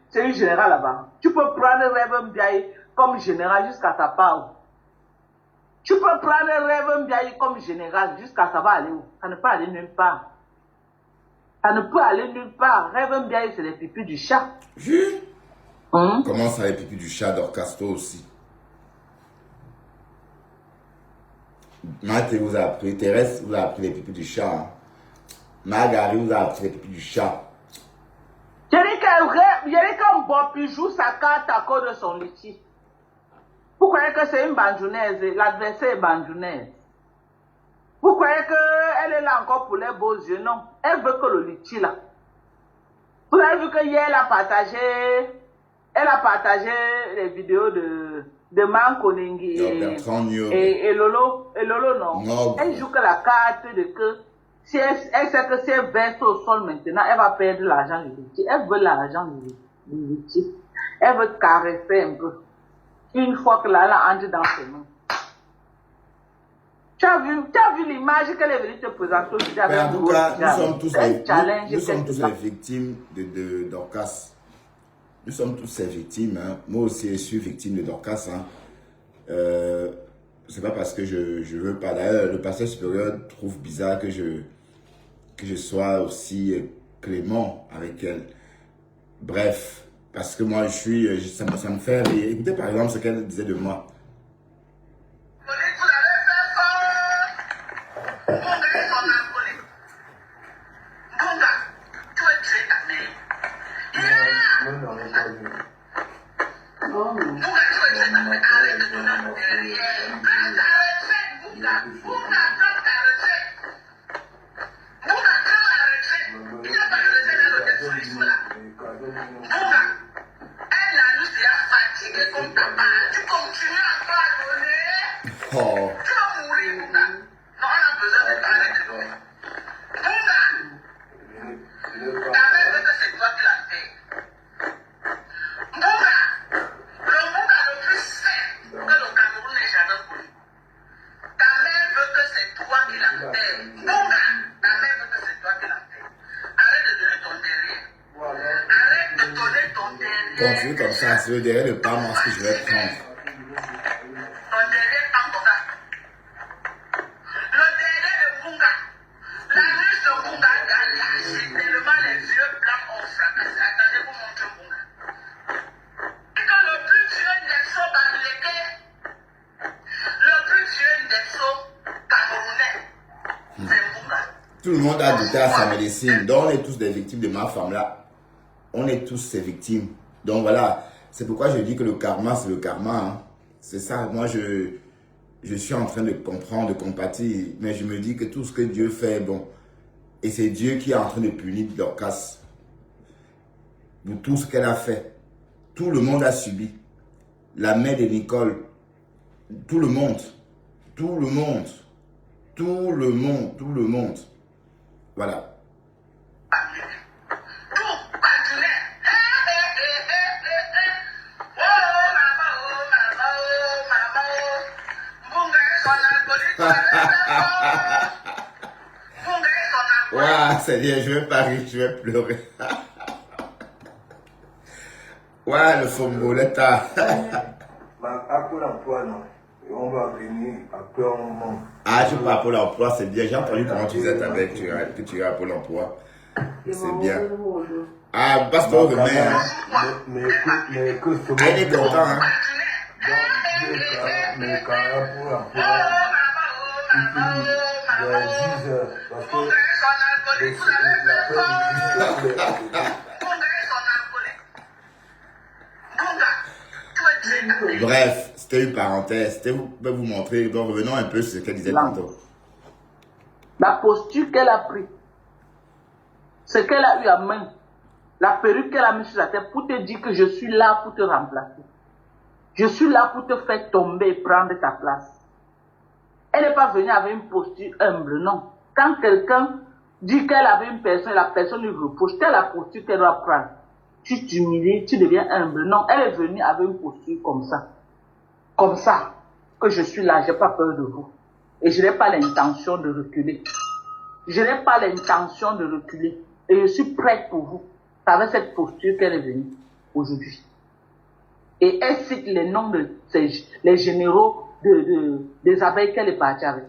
c'est un général là-bas. Tu peux prendre Rêve Biaye comme général jusqu'à sa part. Tu peux prendre Rêve Biaye comme général jusqu'à ça va aller où? Ça ne peut aller nulle part. Ça ne peut aller nulle part. Rêve Biaye, c'est les pipis du chat. Comment ça, les pipis du chat d'Orcasto aussi? Mathé vous a appris, Thérèse vous a appris les pipis du chat. Hein? Margari vous a appris les pipis du chat. Je dis qu'un Bopi joue sa carte à cause de son litchi. Vous croyez que c'est une banjounaise, l'adversaire est banjounaise. Vous croyez qu'elle est là encore pour les beaux yeux? Non, elle veut que le litchi là. Vous avez vu que hier elle a partagé les vidéos de Man Koningui et Lolo non. Elle joue que la carte de que si elle sait que si elle verse au sol maintenant, elle va perdre l'argent du litchi. Elle veut l'argent du litchi. Elle veut caresser un peu. Une fois que là, elle entre dans ses mains. Tu as vu l'image qu'elle est venue te présenter aujourd'hui avec en tout cas, nous sommes tous les victimes de Dorcas. Nous sommes tous ces victimes. Hein. Moi aussi, je suis victime de Dorcas. Hein. C'est pas parce que je veux pas. D'ailleurs, le pasteur supérieur trouve bizarre que je sois aussi clément avec elle. Bref, parce que moi, ça me fait rire. Écoutez par exemple ce qu'elle disait de moi. Continue comme ça, c'est le derrière de pas moi ce que je vais prendre. Tout le monde a goûté à sa médecine. Donc on est tous des victimes de ma femme là. On est tous ces victimes. Donc voilà, c'est pourquoi je dis que le karma, c'est le karma. Hein. C'est ça, moi je suis en train de comprendre, de compatir. Mais je me dis que tout ce que Dieu fait est bon. Et c'est Dieu qui est en train de punir Dorcas. Pour tout ce qu'elle a fait. Tout le monde a subi. La mère de Nicole. Tout le monde. Tout le monde. Tout le monde. Tout le monde. Voilà. Waouh, Seigneur, je vais pas rire, je vais pleurer. Waouh, le Fomboleta. À Pôle emploi, non. Et on va venir après un moment. Ah, je parle Pôle emploi, c'est bien. J'ai entendu comment tu disais que tu es à Pôle emploi. C'est bien. Ah, parce qu'on remet. Mais que ce Ah, il est content, hein. Mais quand à Pôle emploi, il finit vers 10 heures. Parce que Bref, c'était une parenthèse. C'était pour vous montrer. Donc, revenons un peu sur ce qu'elle disait tantôt. La posture qu'elle a prise, ce qu'elle a eu à main, la perruque qu'elle a mise sur la tête pour te dire que je suis là pour te remplacer. Je suis là pour te faire tomber et prendre ta place. Elle n'est pas venue avec une posture humble, non. Quand quelqu'un dit qu'elle avait une personne, la personne lui reproche, telle la posture qu'elle doit prendre. Tu t'humilies, tu deviens humble. Non, elle est venue avec une posture comme ça. Comme ça, que je suis là, je n'ai pas peur de vous. Et je n'ai pas l'intention de reculer. Je n'ai pas l'intention de reculer. Et je suis prête pour vous. C'est avec cette posture qu'elle est venue aujourd'hui. Et elle cite les noms de les généraux des abeilles qu'elle est partie avec.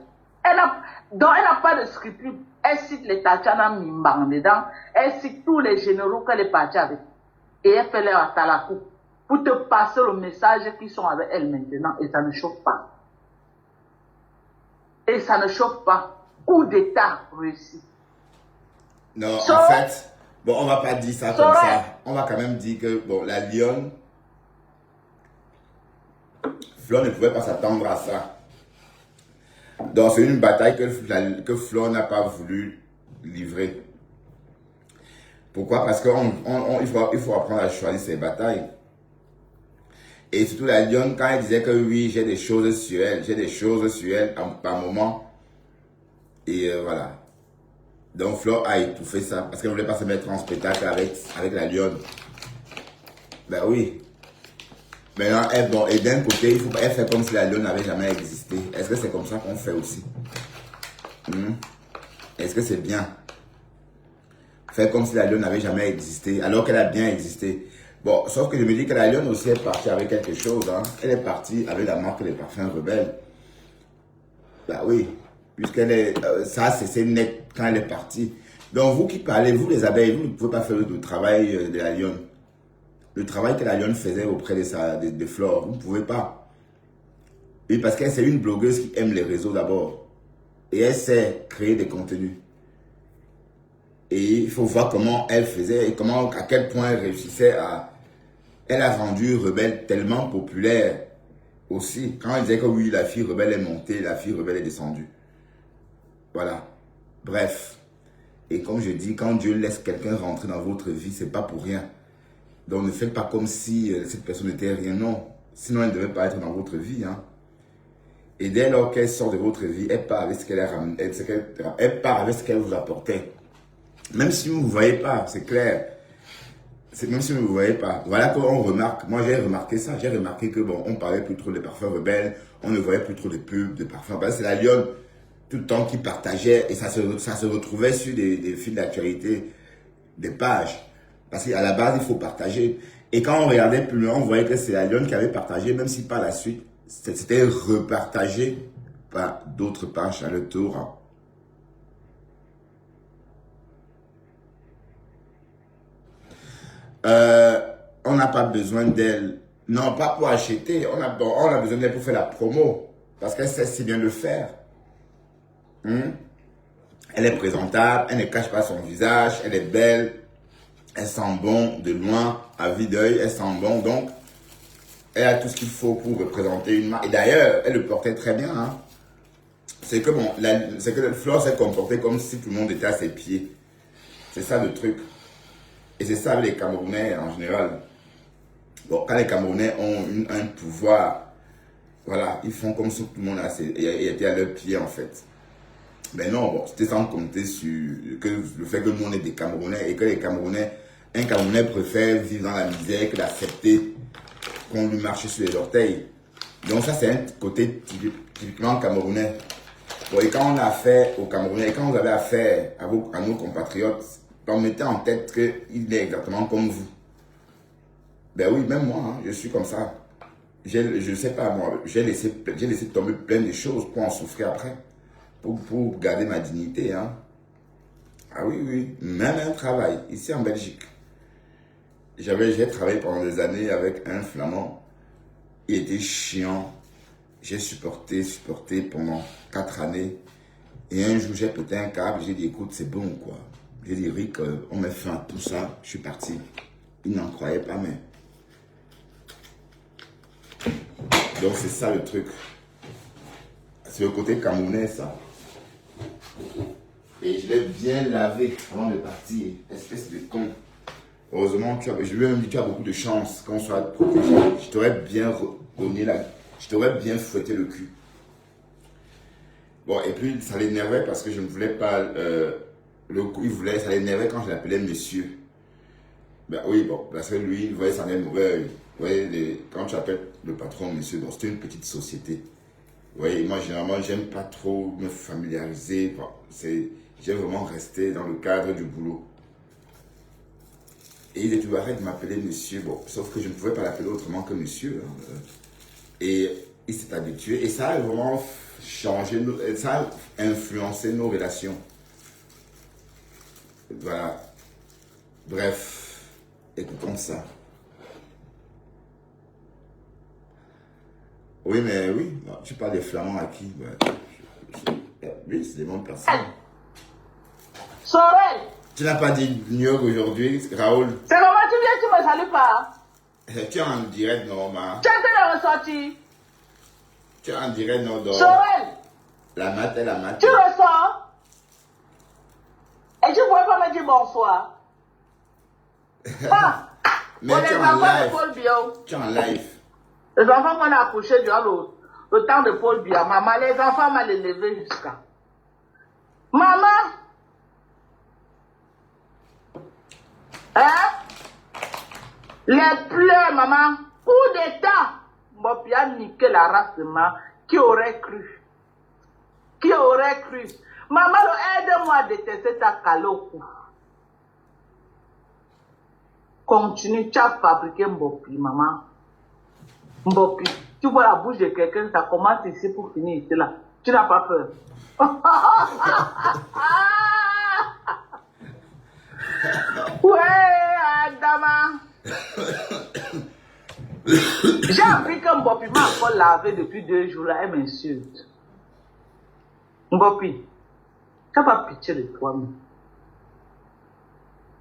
Donc elle n'a pas de scrupules. Elle cite les Tatiana Mimbang dedans. Elle cite tous les généraux qu'elle est partie avec. Et elle fait leur atalakou pour te passer le message qu'ils sont avec elle maintenant. Et ça ne chauffe pas. Et ça ne chauffe pas. Coup d'État réussi. Non, en fait, bon, on va pas dire ça comme ça. On va quand même dire que, bon, la lionne, Flo ne pouvait pas s'attendre à ça. Donc, c'est une bataille que Flo n'a pas voulu livrer. Pourquoi? Parce qu'il faut apprendre à choisir ses batailles. Et surtout la lionne, quand elle disait que oui, j'ai des choses sur elle par moment. Et voilà. Donc Flo a étouffé ça parce qu'elle ne voulait pas se mettre en spectacle avec la lionne. Ben oui. Maintenant, bon, et d'un côté, elle fait comme si la lionne n'avait jamais existé. Est-ce que c'est comme ça qu'on fait aussi? Est-ce que c'est bien? Faire comme si la lionne n'avait jamais existé, alors qu'elle a bien existé. Bon, sauf que je me dis que la lionne aussi est partie avec quelque chose. Hein. Elle est partie avec la marque des parfums rebelles. Ben oui. Puisqu'elle est, ça c'est net quand elle est partie. Donc vous qui parlez, vous les abeilles, vous ne pouvez pas faire le travail de la lionne. Le travail que la lionne faisait auprès de Flore, vous ne pouvez pas. Et parce qu'elle c'est une blogueuse qui aime les réseaux d'abord. Et elle sait créer des contenus. Et il faut voir comment elle faisait et à quel point elle réussissait à... Elle a rendu Rebelle tellement populaire aussi. Quand elle disait que oui, la fille rebelle est montée, la fille rebelle est descendue. Voilà. Bref. Et comme je dis, quand Dieu laisse quelqu'un rentrer dans votre vie, c'est pas pour rien. Donc ne faites pas comme si cette personne n'était rien. Non. Sinon, elle ne devait pas être dans votre vie. Hein. Et dès lors qu'elle sort de votre vie, elle part avec ce qu'elle a ramené, elle part avec ce qu'elle vous apportait. Même si vous ne voyez pas, c'est clair. Même si vous ne voyez pas. Voilà qu'on remarque. Moi, j'ai remarqué ça. J'ai remarqué que bon, on parlait plus trop des parfums rebelles. On ne voyait plus trop de pubs de parfums. Parce que c'est la lionne tout le temps qui partageait. Et ça se retrouvait sur des fils d'actualité, des pages. Parce qu'à la base, il faut partager. Et quand on regardait plus loin, on voyait que c'est la lionne qui avait partagé. Même si par la suite, c'était repartagé par d'autres pages à le tour. Hein. On n'a pas besoin d'elle. Non, pas pour acheter. On a besoin d'elle pour faire la promo. Parce qu'elle sait si bien le faire. Elle est présentable. Elle ne cache pas son visage. Elle est belle. Elle sent bon de loin. À vue d'œil, elle sent bon. Donc, elle a tout ce qu'il faut pour représenter une marque. Et d'ailleurs, elle le portait très bien. Hein. C'est que bon, c'est que Flore s'est comportée comme si tout le monde était à ses pieds. C'est ça le truc. Et c'est ça avec les Camerounais en général. Bon, quand les Camerounais ont un pouvoir, voilà, ils font comme si tout le monde était à leurs pieds en fait. Ben non, bon, c'était sans compter sur le fait que nous, on est des Camerounais et que les Camerounais, un Camerounais préfère vivre dans la misère que d'accepter qu'on lui marche sur les orteils. Donc ça, c'est un côté typiquement camerounais. Bon, et quand on a affaire aux Camerounais, et quand vous avez affaire à nos compatriotes, on mettait en tête qu'il est exactement comme vous. Ben oui, même moi, hein, je suis comme ça. Je sais pas, moi, j'ai laissé tomber plein de choses pour en souffrir après. Pour garder ma dignité. Hein. Ah oui, oui. Même un travail, ici en Belgique. J'ai travaillé pendant des années avec un Flamand. Il était chiant. J'ai supporté pendant 4 années. Et un jour, j'ai pété un câble. J'ai dit, écoute, c'est bon, quoi. J'ai dit, Rick, on met fin à tout ça. Je suis parti. Il n'en croyait pas, mais... Donc, c'est ça le truc. C'est le côté camerounais, ça. Et je l'ai bien lavé avant de partir. Espèce de con. Heureusement, je lui ai même dit, tu as beaucoup de chance qu'on soit protégé. Je t'aurais bien donné je t'aurais bien fouetté le cul. Bon, et puis ça l'énervait parce que je ne voulais pas ça l'énervait quand je l'appelais monsieur. Ben oui, bon, parce que lui, il voyait ça d'un mauvais œil. Vous voyez, quand tu appelles le patron monsieur, donc c'est une petite société. Vous voyez, moi, généralement, j'aime pas trop me familiariser. J'aime vraiment rester dans le cadre du boulot. Et il est tout arrêté de m'appeler monsieur. Bon, sauf que je ne pouvais pas l'appeler autrement que monsieur. Hein. Et il s'est habitué. Et ça a vraiment changé, ça a influencé nos relations. Voilà. Bref, écoutons ça. Oui, mais oui, non, tu parles des Flamands à qui? Oui, c'est des bonnes personnes. Sorel! Tu n'as pas dit New York aujourd'hui, Raoul? C'est comment tu viens, tu me salues pas? Tu es en direct, normal. Tu as été le ressorti? Tu es en direct, non, Sorel! La mat est la mat. Tu ressors? Et tu ne pouvais pas me dire bonsoir? Ah! Mais tu es en live. Tu es en live. Les enfants qu'on a accouchés durant le temps de Paul Biya, maman, les enfants m'ont élevé jusqu'à. Maman! Hein? Les pleurs, maman. Coup d'état. Mon Biya a niqué la race de ma. Qui aurait cru? Qui aurait cru? Maman, aide-moi à détester ta caloco. Continue, tu as fabriqué Mbopi, maman. Mbopi, tu vois la bouche de quelqu'un, ça commence ici pour finir ici là. Tu n'as pas peur. Ouais, Adama. J'ai appris que Mbopi m'a encore lavé depuis 2 jours là, elle m'insulte. Mbopi, tu n'as pas pitié de toi-même.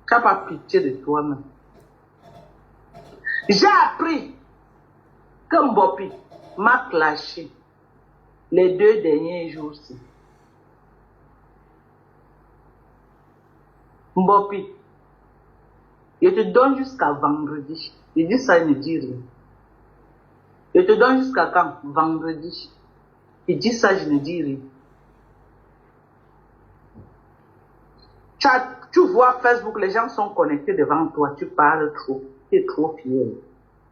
Tu n'as pas pitié de toi-même. J'ai appris que Mbopi m'a clashé les 2 derniers jours-ci. Mbopi, je te donne jusqu'à vendredi. Je dis ça, il ne dit rien. Je te donne jusqu'à quand? Vendredi. Je dis ça, je ne dis rien. Tu vois Facebook, les gens sont connectés devant toi, tu parles trop, tu es trop fier.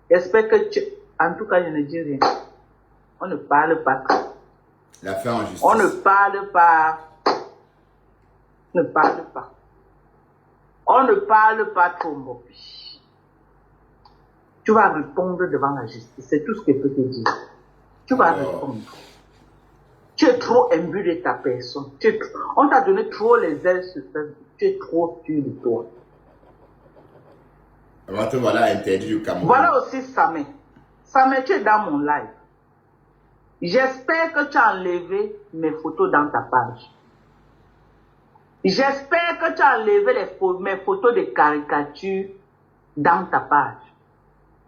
J'espère que tu... En tout cas, je ne dis rien. On ne parle pas trop. L'affaire en justice. On ne parle pas. Ne parle pas. On ne parle pas trop, Mbopi. Tu vas répondre devant la justice. C'est tout ce que je peux te dire. Tu vas répondre. Tu es trop imbu de ta personne. On t'a donné trop les ailes sur Facebook. Tu es trop sûr de toi. Avant tout, voilà, interdit du Cameroun. Voilà aussi Samé. Samé, tu es dans mon live. J'espère que tu as enlevé mes photos dans ta page. J'espère que tu as enlevé mes photos de caricature dans ta page.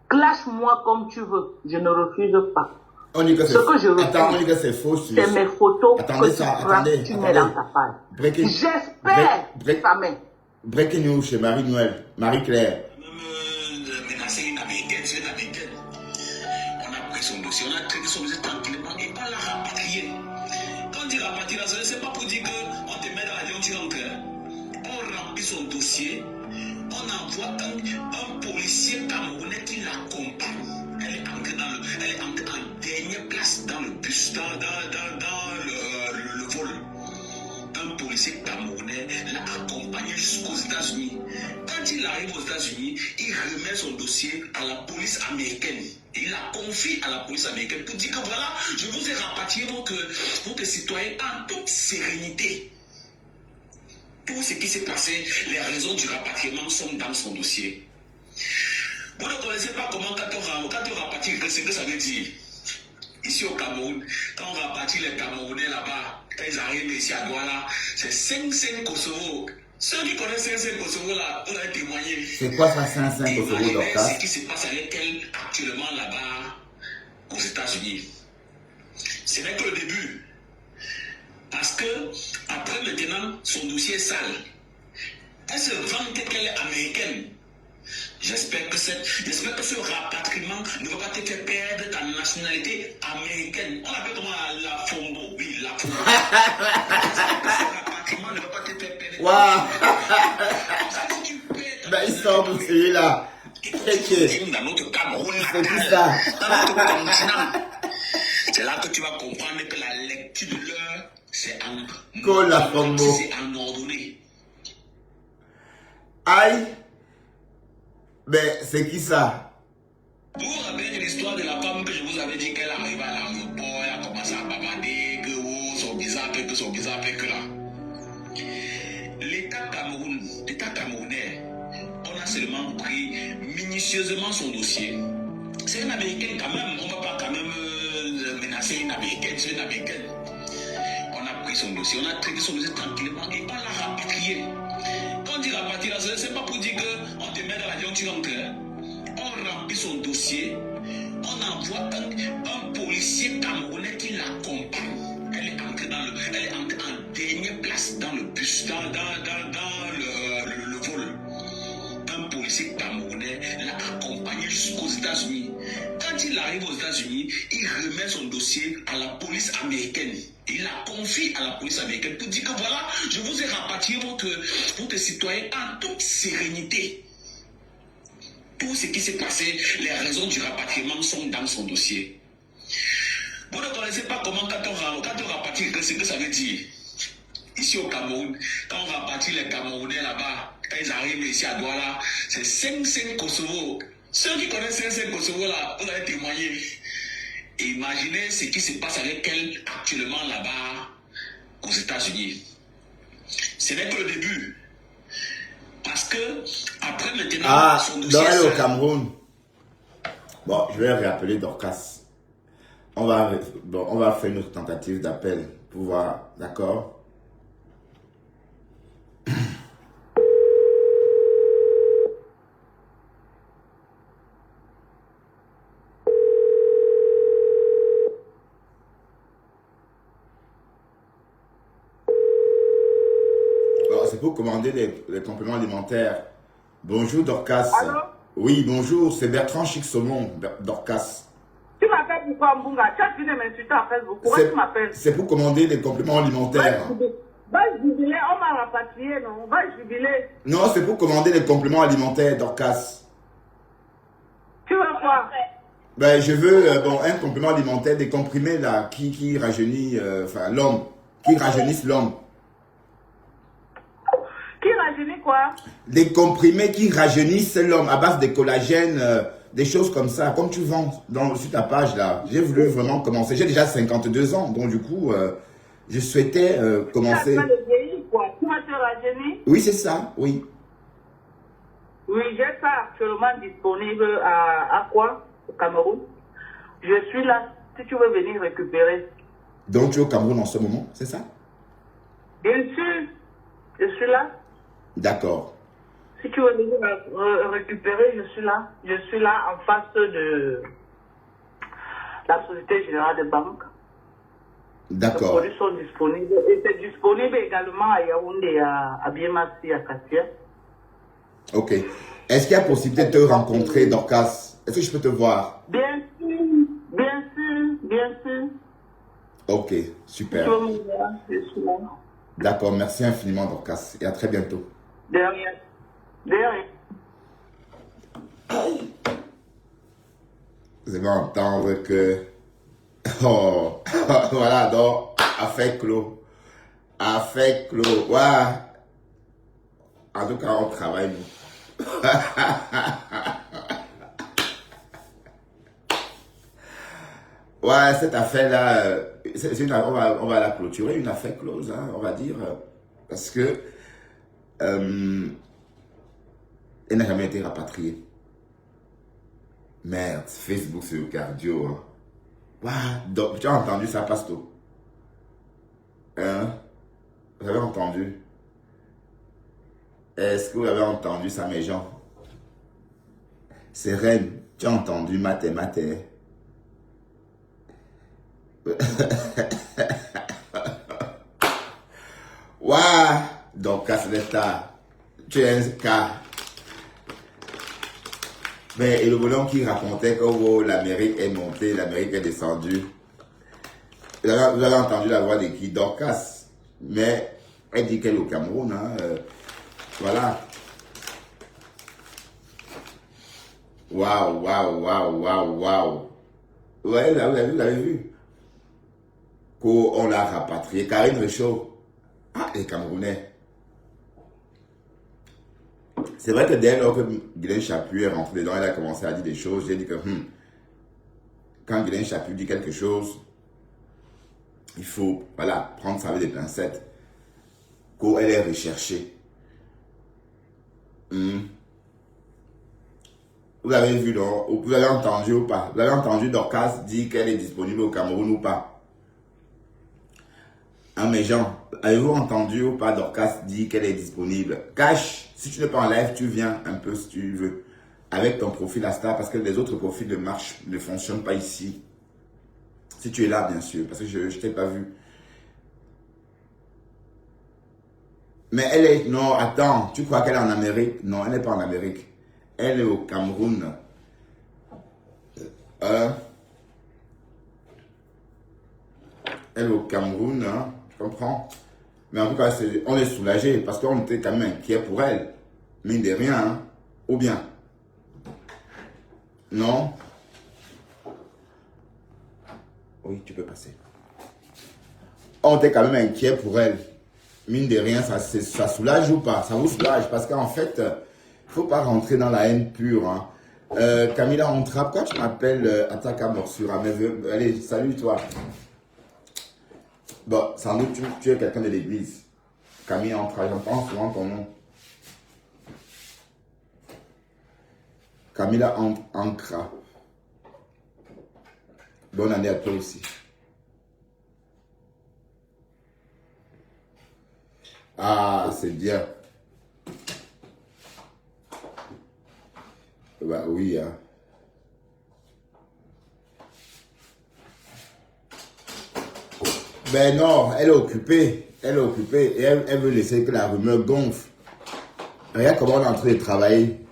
Clash-moi comme tu veux. Je ne refuse pas. On dit que ce que je refuse, attends, on dit que c'est faux. C'est mes photos que tu mets dans ta page. J'espère, Samé. Breaking news chez Marie-Noël, Marie-Claire. Menacer une américaine, c'est une américaine. On a pris son dossier, on a traité son dossier tranquillement et on l'a rapatrié. Quand on dit rapatrier là, c'est pas pour dire qu'on te met dans l'avion, tu rentres. On remplit son dossier, on envoie un policier camerounais qui l'accompagne. Elle est entrée en dernière place dans le bus, dans le vol. Un policier camerounais l'a accompagné jusqu'aux États-Unis. Quand il arrive aux États-Unis, il remet son dossier à la police américaine. Il la confie à la police américaine pour dire que voilà, je vous ai rapatrié votre citoyen en toute sérénité. Tout ce qui s'est passé, les raisons du rapatriement sont dans son dossier. Vous ne connaissez pas comment quand on rapatrie, ce que ça veut dire. Ici au Cameroun, quand on rapatrie les Camerounais là-bas, quand ils arrivent ici à Douala, c'est 5-5 Kosovo. Ceux qui connaissent 5-5 Kosovo là, on a témoigné. C'est quoi ça, 5-5 Kosovo, Dorcas? Ce qui se passe avec elle actuellement là-bas aux États-Unis. Ce n'est que le début. Parce que, après maintenant, son dossier est sale. Elle se vante qu'elle est américaine. J'espère que ce rapatriement ne va pas te faire perdre ta nationalité américaine. On l'appelle comment la FOMO? Oui, la FOMO. Ce rapatriement ne va pas te faire perdre. Waouh! Ben, il sort de celui-là. Dans notre Cameroun, c'est tout ça. Dans notre continent. C'est là que tu vas comprendre que la lecture de l'heure, c'est en ordonnée. Aïe! Ben, c'est qui ça? Vous vous rappelez de l'histoire de la femme que je vous avais dit qu'elle arrive à l'aéroport, elle a commencé à bavarder, que son bizarre, que là. L'État camerounais, on a seulement pris minutieusement son dossier. C'est une américaine quand même, on ne va pas quand même menacer une américaine, c'est une américaine. On a pris son dossier, on a traité son dossier tranquillement et on l'a rapatrié. Quand on dit rapatrier, c'est pas pour dire qu'on te met dans l'avion, tu rentres. On remplit son dossier, on envoie un policier camerounais qui l'accompagne. Elle est entrée en dernière place dans le bus, dans le vol. Un policier camerounais l'a accompagné jusqu'aux États-Unis. Quand il arrive aux États-Unis, il remet son dossier à la police américaine. Il la confie à la police américaine pour dire que voilà, je vous ai rapatrié votre citoyen en toute sérénité. Tout ce qui s'est passé, les raisons du rapatriement sont dans son dossier. Vous ne connaissez pas comment quand on rapatrie, ce que ça veut dire. Ici au Cameroun, quand on rapatrie les Camerounais là-bas, quand ils arrivent ici à Douala, c'est 5-5 Kosovo. Ceux qui connaissent 5-5 Kosovo là, on a témoigné. Imaginez ce qui se passe avec elle actuellement là-bas aux États-Unis. Ce n'est que le début. Parce que, après maintenant, son dossier. Dans au Cameroun. Bon, je vais réappeler Dorcas. On va faire une autre tentative d'appel pour voir, d'accord? C'est pour commander les compléments alimentaires. Bonjour Dorcas. Allô? Oui, bonjour, c'est Bertrand Chic Saumon, Dorcas. Tu m'appelles pourquoi, Mbunga? Tu as fini de m'insulter en Facebook. Pourquoi tu m'appelles? C'est pour commander les compléments alimentaires. Va jubiler, on m'a rapatrié, non? Va jubiler. Non, c'est pour commander les compléments alimentaires, Dorcas. Tu veux quoi? Ben, je veux un complément alimentaire, des comprimés là, qui rajeunit l'homme, qui rajeunissent l'homme. Qui rajeunit quoi? Des comprimés qui rajeunissent l'homme à base de collagène, des choses comme ça, comme tu vends sur ta page là. J'ai voulu vraiment commencer. J'ai déjà 52 ans, donc du coup, je souhaitais commencer. Tu as de vieillir quoi? Tu vas te rajeunir? Oui, c'est ça, oui. Oui, j'ai ça actuellement disponible à quoi? Au Cameroun. Je suis là, si tu veux venir récupérer. Donc tu es au Cameroun en ce moment, c'est ça? Bien sûr, je suis là. D'accord. Si tu veux venir récupérer, je suis là. Je suis là en face de la Société Générale de Banque. D'accord. Les produits sont disponibles. Et c'est disponible également à Yaoundé, à Biémassi, à Kassia. Ok. Est-ce qu'il y a possibilité de te rencontrer, Dorcas? Est-ce que je peux te voir? Bien sûr, bien sûr, bien sûr. Ok, Tu super. veux me dire, je suis là. D'accord, merci infiniment, Dorcas. Et à très bientôt. De rien. De rien. Vous allez entendre que... Oh, voilà, donc, affaire clos. Affaire clos. Ouais. En tout cas, on travaille, nous. Ouais, cette affaire-là, on va la clôturer, une affaire close, hein, on va dire. Parce que elle n'a jamais été rapatriée. Merde, Facebook, c'est le cardio. Hein. Ouais, donc, tu as entendu ça, Pasto? Hein? Vous avez entendu? Est-ce que vous avez entendu ça, mes gens? C'est Reine, tu as entendu maté. Waouh! Donc, Casse-Leta, tu es un cas. Mais et le bonhomme qui racontait que oh, l'Amérique est montée, l'Amérique est descendue. Vous avez entendu la voix de qui? Dorcas. Mais elle dit qu'elle est au Cameroun. Hein, voilà. Waouh. Ouais, vous l'avez vu. Qu'on l'a rapatrié. Karine Richaud. Ah, les Camerounais. C'est vrai que dès lors que Guylaine Chaput est rentré dedans, elle a commencé à dire des choses. J'ai dit que quand Guylaine Chaput dit quelque chose, il faut voilà, prendre ça avec des pincettes. Qu'elle est recherchée. Vous avez vu, non? Vous avez entendu ou pas? Vous avez entendu Dorcas dire qu'elle est disponible au Cameroun ou pas? Hein, mes gens, avez-vous entendu ou pas Dorcas dit qu'elle est disponible? Cache, si tu n'es pas en live, tu viens un peu si tu veux. Avec ton profil Asta, parce que les autres profils ne fonctionnent pas ici. Si tu es là, bien sûr, parce que je ne t'ai pas vu. Mais elle est... Non, attends, tu crois qu'elle est en Amérique? Non, elle n'est pas en Amérique. Elle est au Cameroun. Elle est au Cameroun, hein, tu comprends? Mais en tout cas, on est soulagé parce qu'on était quand même inquiet pour elle. Mine de rien, hein? Ou bien? Non? Oui, tu peux passer. On était quand même inquiet pour elle. Mine de rien, ça soulage ou pas? Ça vous soulage parce qu'en fait, il ne faut pas rentrer dans la haine pure. Hein. Camilla, on trappe. Pourquoi tu m'appelles Ataka Morsura? Allez, salut toi. Bon, sans doute tu es quelqu'un de l'église. Camille Ancra, j'entends souvent ton nom. Camilla Ancra. Bonne année à toi aussi. Ah, c'est bien. Bah oui, hein. Ben non, elle est occupée. Elle est occupée et elle veut laisser que la rumeur gonfle. Regarde comment on est en train de travailler.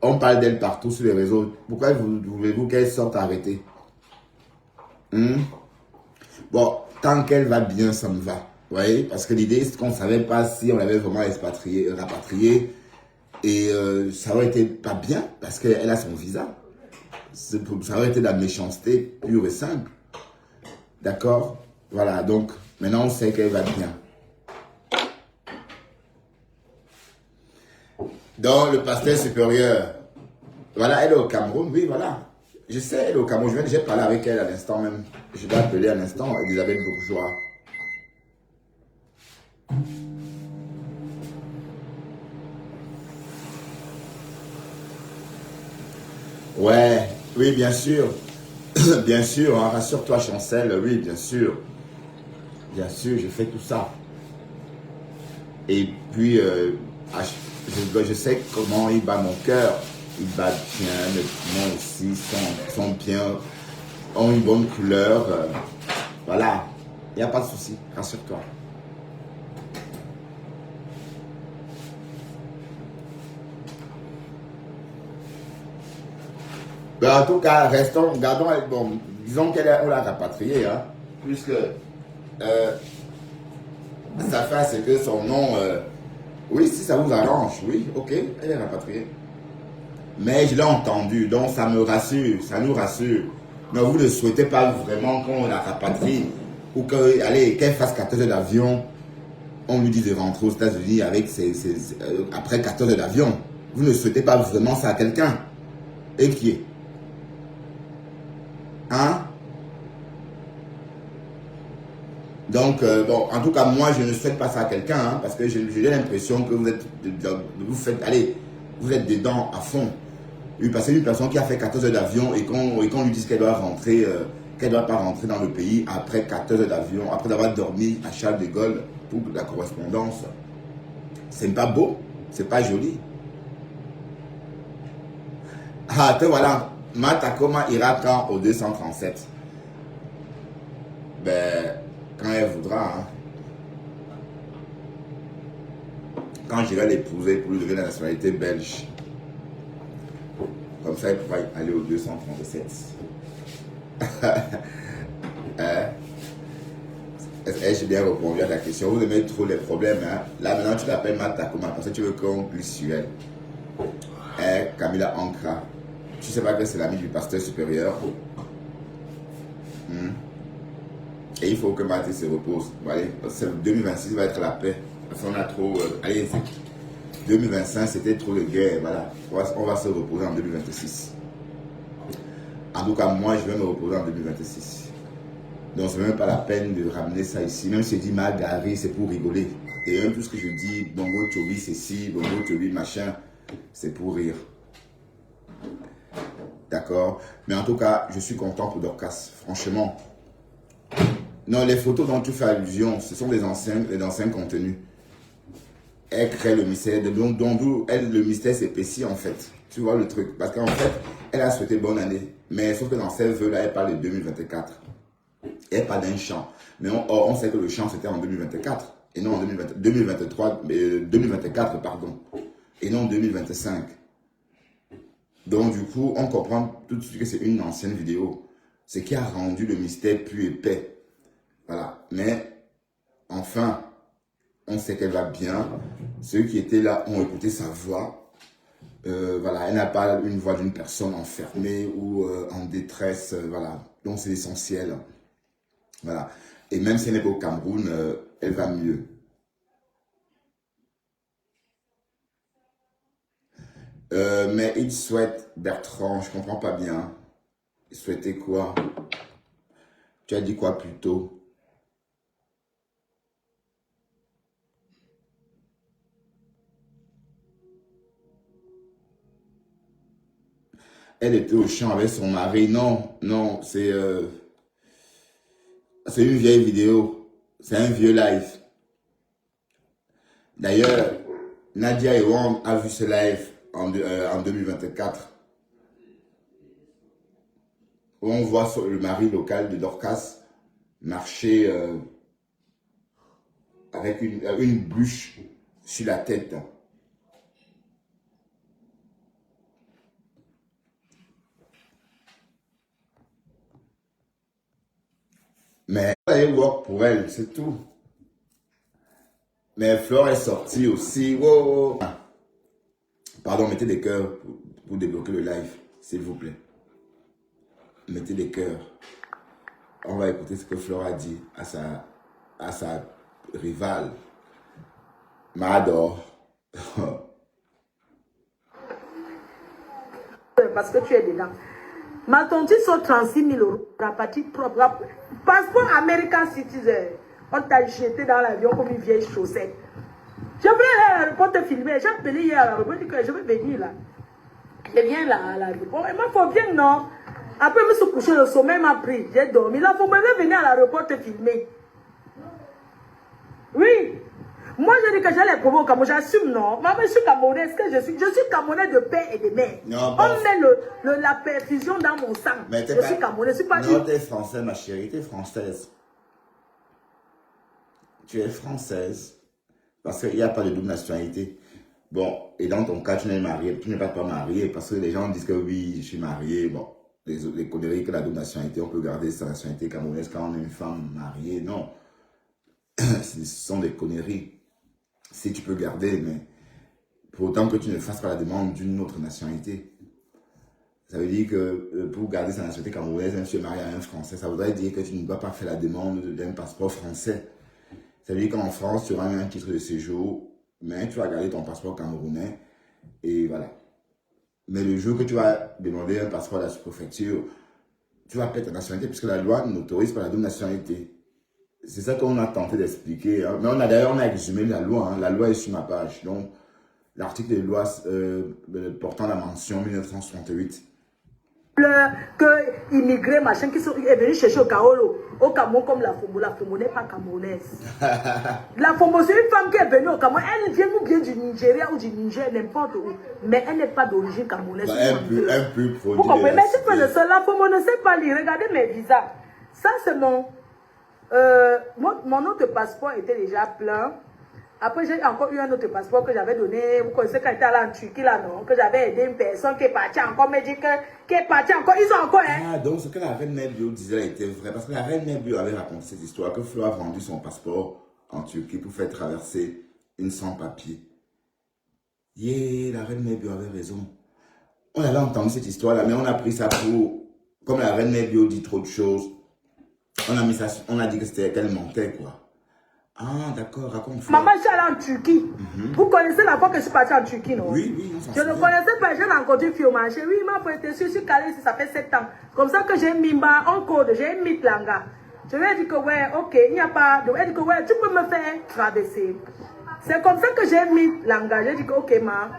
On parle d'elle partout sur les réseaux. Pourquoi voulez-vous qu'elle sorte arrêtée? Bon, tant qu'elle va bien, ça me va. Vous voyez? Parce que l'idée, c'est qu'on ne savait pas si on l'avait vraiment rapatriée. Et ça aurait été pas bien parce qu'elle a son visa. Ça aurait été de la méchanceté pure et simple. D'accord? Voilà, donc maintenant on sait qu'elle va bien. Donc le pasteur supérieur, voilà, elle est au Cameroun, oui, voilà. Je sais, elle est au Cameroun, j'ai parlé avec elle à l'instant même. Je dois appeler à l'instant Elisabeth Bourgeois. Ouais, oui, bien sûr. Bien sûr, hein, rassure-toi, Chancel, oui, bien sûr. Bien sûr, je fais tout ça. Et puis, je sais comment il bat mon cœur. Il bat bien, mes poumons aussi sont bien, ont une bonne couleur. Voilà, il n'y a pas de souci, rassure-toi. Ben, en tout cas, gardons, bon, disons qu'on l'a rapatriée. Hein. puisque sa face, c'est que son nom, oui, si ça vous arrange, oui, ok, elle est rapatriée. Mais je l'ai entendu, donc ça me rassure, ça nous rassure. Mais vous ne souhaitez pas vraiment qu'on la rapatrie ou qu'elle fasse 14 heures d'avion, on lui dit de rentrer aux États-Unis avec après 14 heures d'avion. Vous ne souhaitez pas vraiment ça à quelqu'un. Et qui est? Hein? Donc, bon, en tout cas, moi, je ne souhaite pas ça à quelqu'un, hein, parce que j'ai l'impression que vous êtes, vous êtes dedans à fond. Parce que une personne qui a fait 14 heures d'avion et qu'on lui dise qu'elle doit rentrer, qu'elle ne doit pas rentrer dans le pays après 14 heures d'avion, après avoir dormi à Charles de Gaulle pour la correspondance, c'est pas beau, c'est pas joli. Ah, te voilà, ma Tacoma ira quand au 237? Ben, quand elle voudra. Hein. Quand j'irai l'épouser pour lui donner la nationalité belge. Comme ça, elle pourra aller au 237. J'ai bien répondu à ta question. Vous aimez trop les problèmes. Hein? Là, maintenant, tu l'appelles Matakoma parce que tu veux qu'on glisse sur elle. Camilla Ankra. Tu sais pas que c'est l'ami du pasteur supérieur. Et il faut que Mathé se repose. Allez, 2026 va être la paix. Parce qu'on a trop... allez, 2025, c'était trop de guerre. Voilà. On va se reposer en 2026. En tout cas, moi, je vais me reposer en 2026. Donc, c'est même pas la peine de ramener ça ici. Même si je dis Magari, c'est pour rigoler. Et même tout ce que je dis, Bongo Chobi, c'est ci, Bongo Chobi, machin, c'est pour rire. D'accord? Mais en tout cas, je suis content pour Dorcas. Franchement. Non, les photos dont tu fais allusion, ce sont des anciens contenus. Elle crée le mystère, donc le mystère s'épaissit en fait. Tu vois le truc. Parce qu'en fait, elle a souhaité bonne année. Mais sauf que dans ses vœux là, elle parle de 2024. Elle parle d'un chant. Mais on sait que le chant c'était en 2024. Et non en 2024, pardon. Et non en 2025. Donc du coup, on comprend tout de suite que c'est une ancienne vidéo. Ce qui a rendu le mystère plus épais. Voilà. Mais, enfin, on sait qu'elle va bien. Ceux qui étaient là ont écouté sa voix. Voilà. Elle n'a pas une voix d'une personne enfermée ou en détresse. Voilà. Donc, c'est essentiel. Voilà. Et même si elle n'est pas au Cameroun, elle va mieux. Mais il souhaite, Bertrand, je comprends pas bien. Il souhaitait quoi? Tu as dit quoi plus tôt? Elle était au champ avec son mari. Non, non, c'est une vieille vidéo. C'est un vieux live. D'ailleurs, Nadia Ewan a vu ce live en 2024. Où on voit le mari local de Dorcas marcher avec une bûche sur la tête. Mais elle work pour elle, c'est tout. Mais Flore est sortie aussi. Wow. Pardon, mettez des cœurs pour débloquer le live, s'il vous plaît. Mettez des cœurs. On va écouter ce que Flore a dit à sa rivale. M'adore. Parce que tu es dedans. Ma tante sont 36 000 €. La partie propre. Passeport American Citizen. On t'a jeté dans l'avion comme une vieille chaussette. Je voulais aller à l'aéroport te filmer. J'ai appelé hier à l'aéroport. Je dis que je vais venir là. Je viens là à l'aéroport. Il m'a fait bien, non. Après, je me suis couché, le sommeil m'a pris. J'ai dormi. Là, il faut me venir à l'aéroport te filmer. Oui. Moi, je dis que j'ai les promos au Cameroun. J'assume, non. Moi, je suis Camerounais. Est-ce que je suis Camerounais de père et de mère. Non, on met la perfusion dans mon sang. Mais je suis Camerounais. Je suis pas non, tu es française, ma chérie. Tu es française. Tu es française. Parce qu'il n'y a pas de double nationalité. Bon, et dans ton cas, tu n'es marié. Tu n'es pas marié parce que les gens disent que oui, je suis marié. Bon, les conneries que la double nationalité, on peut garder sa nationalité camerounaise quand on est une femme mariée. Non, ce sont des conneries. Si tu peux garder, mais pour autant que tu ne fasses pas la demande d'une autre nationalité. Ça veut dire que pour garder sa nationalité camerounaise, même si tu es marié à un Français, ça voudrait dire que tu ne dois pas faire la demande d'un passeport français. Ça veut dire qu'en France, tu auras un titre de séjour, mais tu vas garder ton passeport camerounais, et voilà. Mais le jour que tu vas demander un passeport à la sous-préfecture, tu vas perdre ta nationalité, puisque la loi n'autorise pas la double nationalité. C'est ça qu'on a tenté d'expliquer. Hein. Mais d'ailleurs, on a exhumé la loi. Hein. La loi est sur ma page. Donc, l'article de loi portant la mention 1968. Que immigrés, machin, qui sont venus chercher au Cameroun comme la FOMO n'est pas camerounaise. La FOMO, c'est une femme qui est venue au Cameroun. Elle vient ou bien du Nigeria ou du Niger, n'importe où. Mais elle n'est pas d'origine camerounaise. Bah, un peu produit. Vous comprenez? Mais si la FOMO ne sait pas lire, regardez mes visas. Ça, c'est mon autre passeport était déjà plein. Après, j'ai encore eu un autre passeport que j'avais donné. Vous connaissez quand j'étais allé en Turquie, là, non? Que j'avais aidé une personne qui est partie encore, me dit qui est partie encore. Ils ont encore, hein? Ah, donc ce que la reine Nebio disait était vrai. Parce que la reine Nebio avait raconté cette histoire que Flo a vendu son passeport en Turquie pour faire traverser une sans-papier. La reine Nebio avait raison. On avait entendu cette histoire-là, mais on a pris ça pour... Comme la reine Nebio dit trop de choses, on a dit que c'était qu'elle mentait, quoi. Ah, d'accord, raconte. Maman, je suis allée en Turquie. Vous connaissez la fois que je suis partie en Turquie, non? Oui, oui, non, je ne connaissais pas, j'ai rencontré une fille au marché. Oui, il m'a prêté, je suis calée ici, ça fait 7 ans. Comme ça que j'ai mis en code, j'ai mis Langa. Je lui ai dit que, ouais, ok, il n'y a pas de. Elle dit que, ouais, tu peux me faire traverser. C'est comme ça que j'ai mis Langa. J'ai dit que, ok, ma,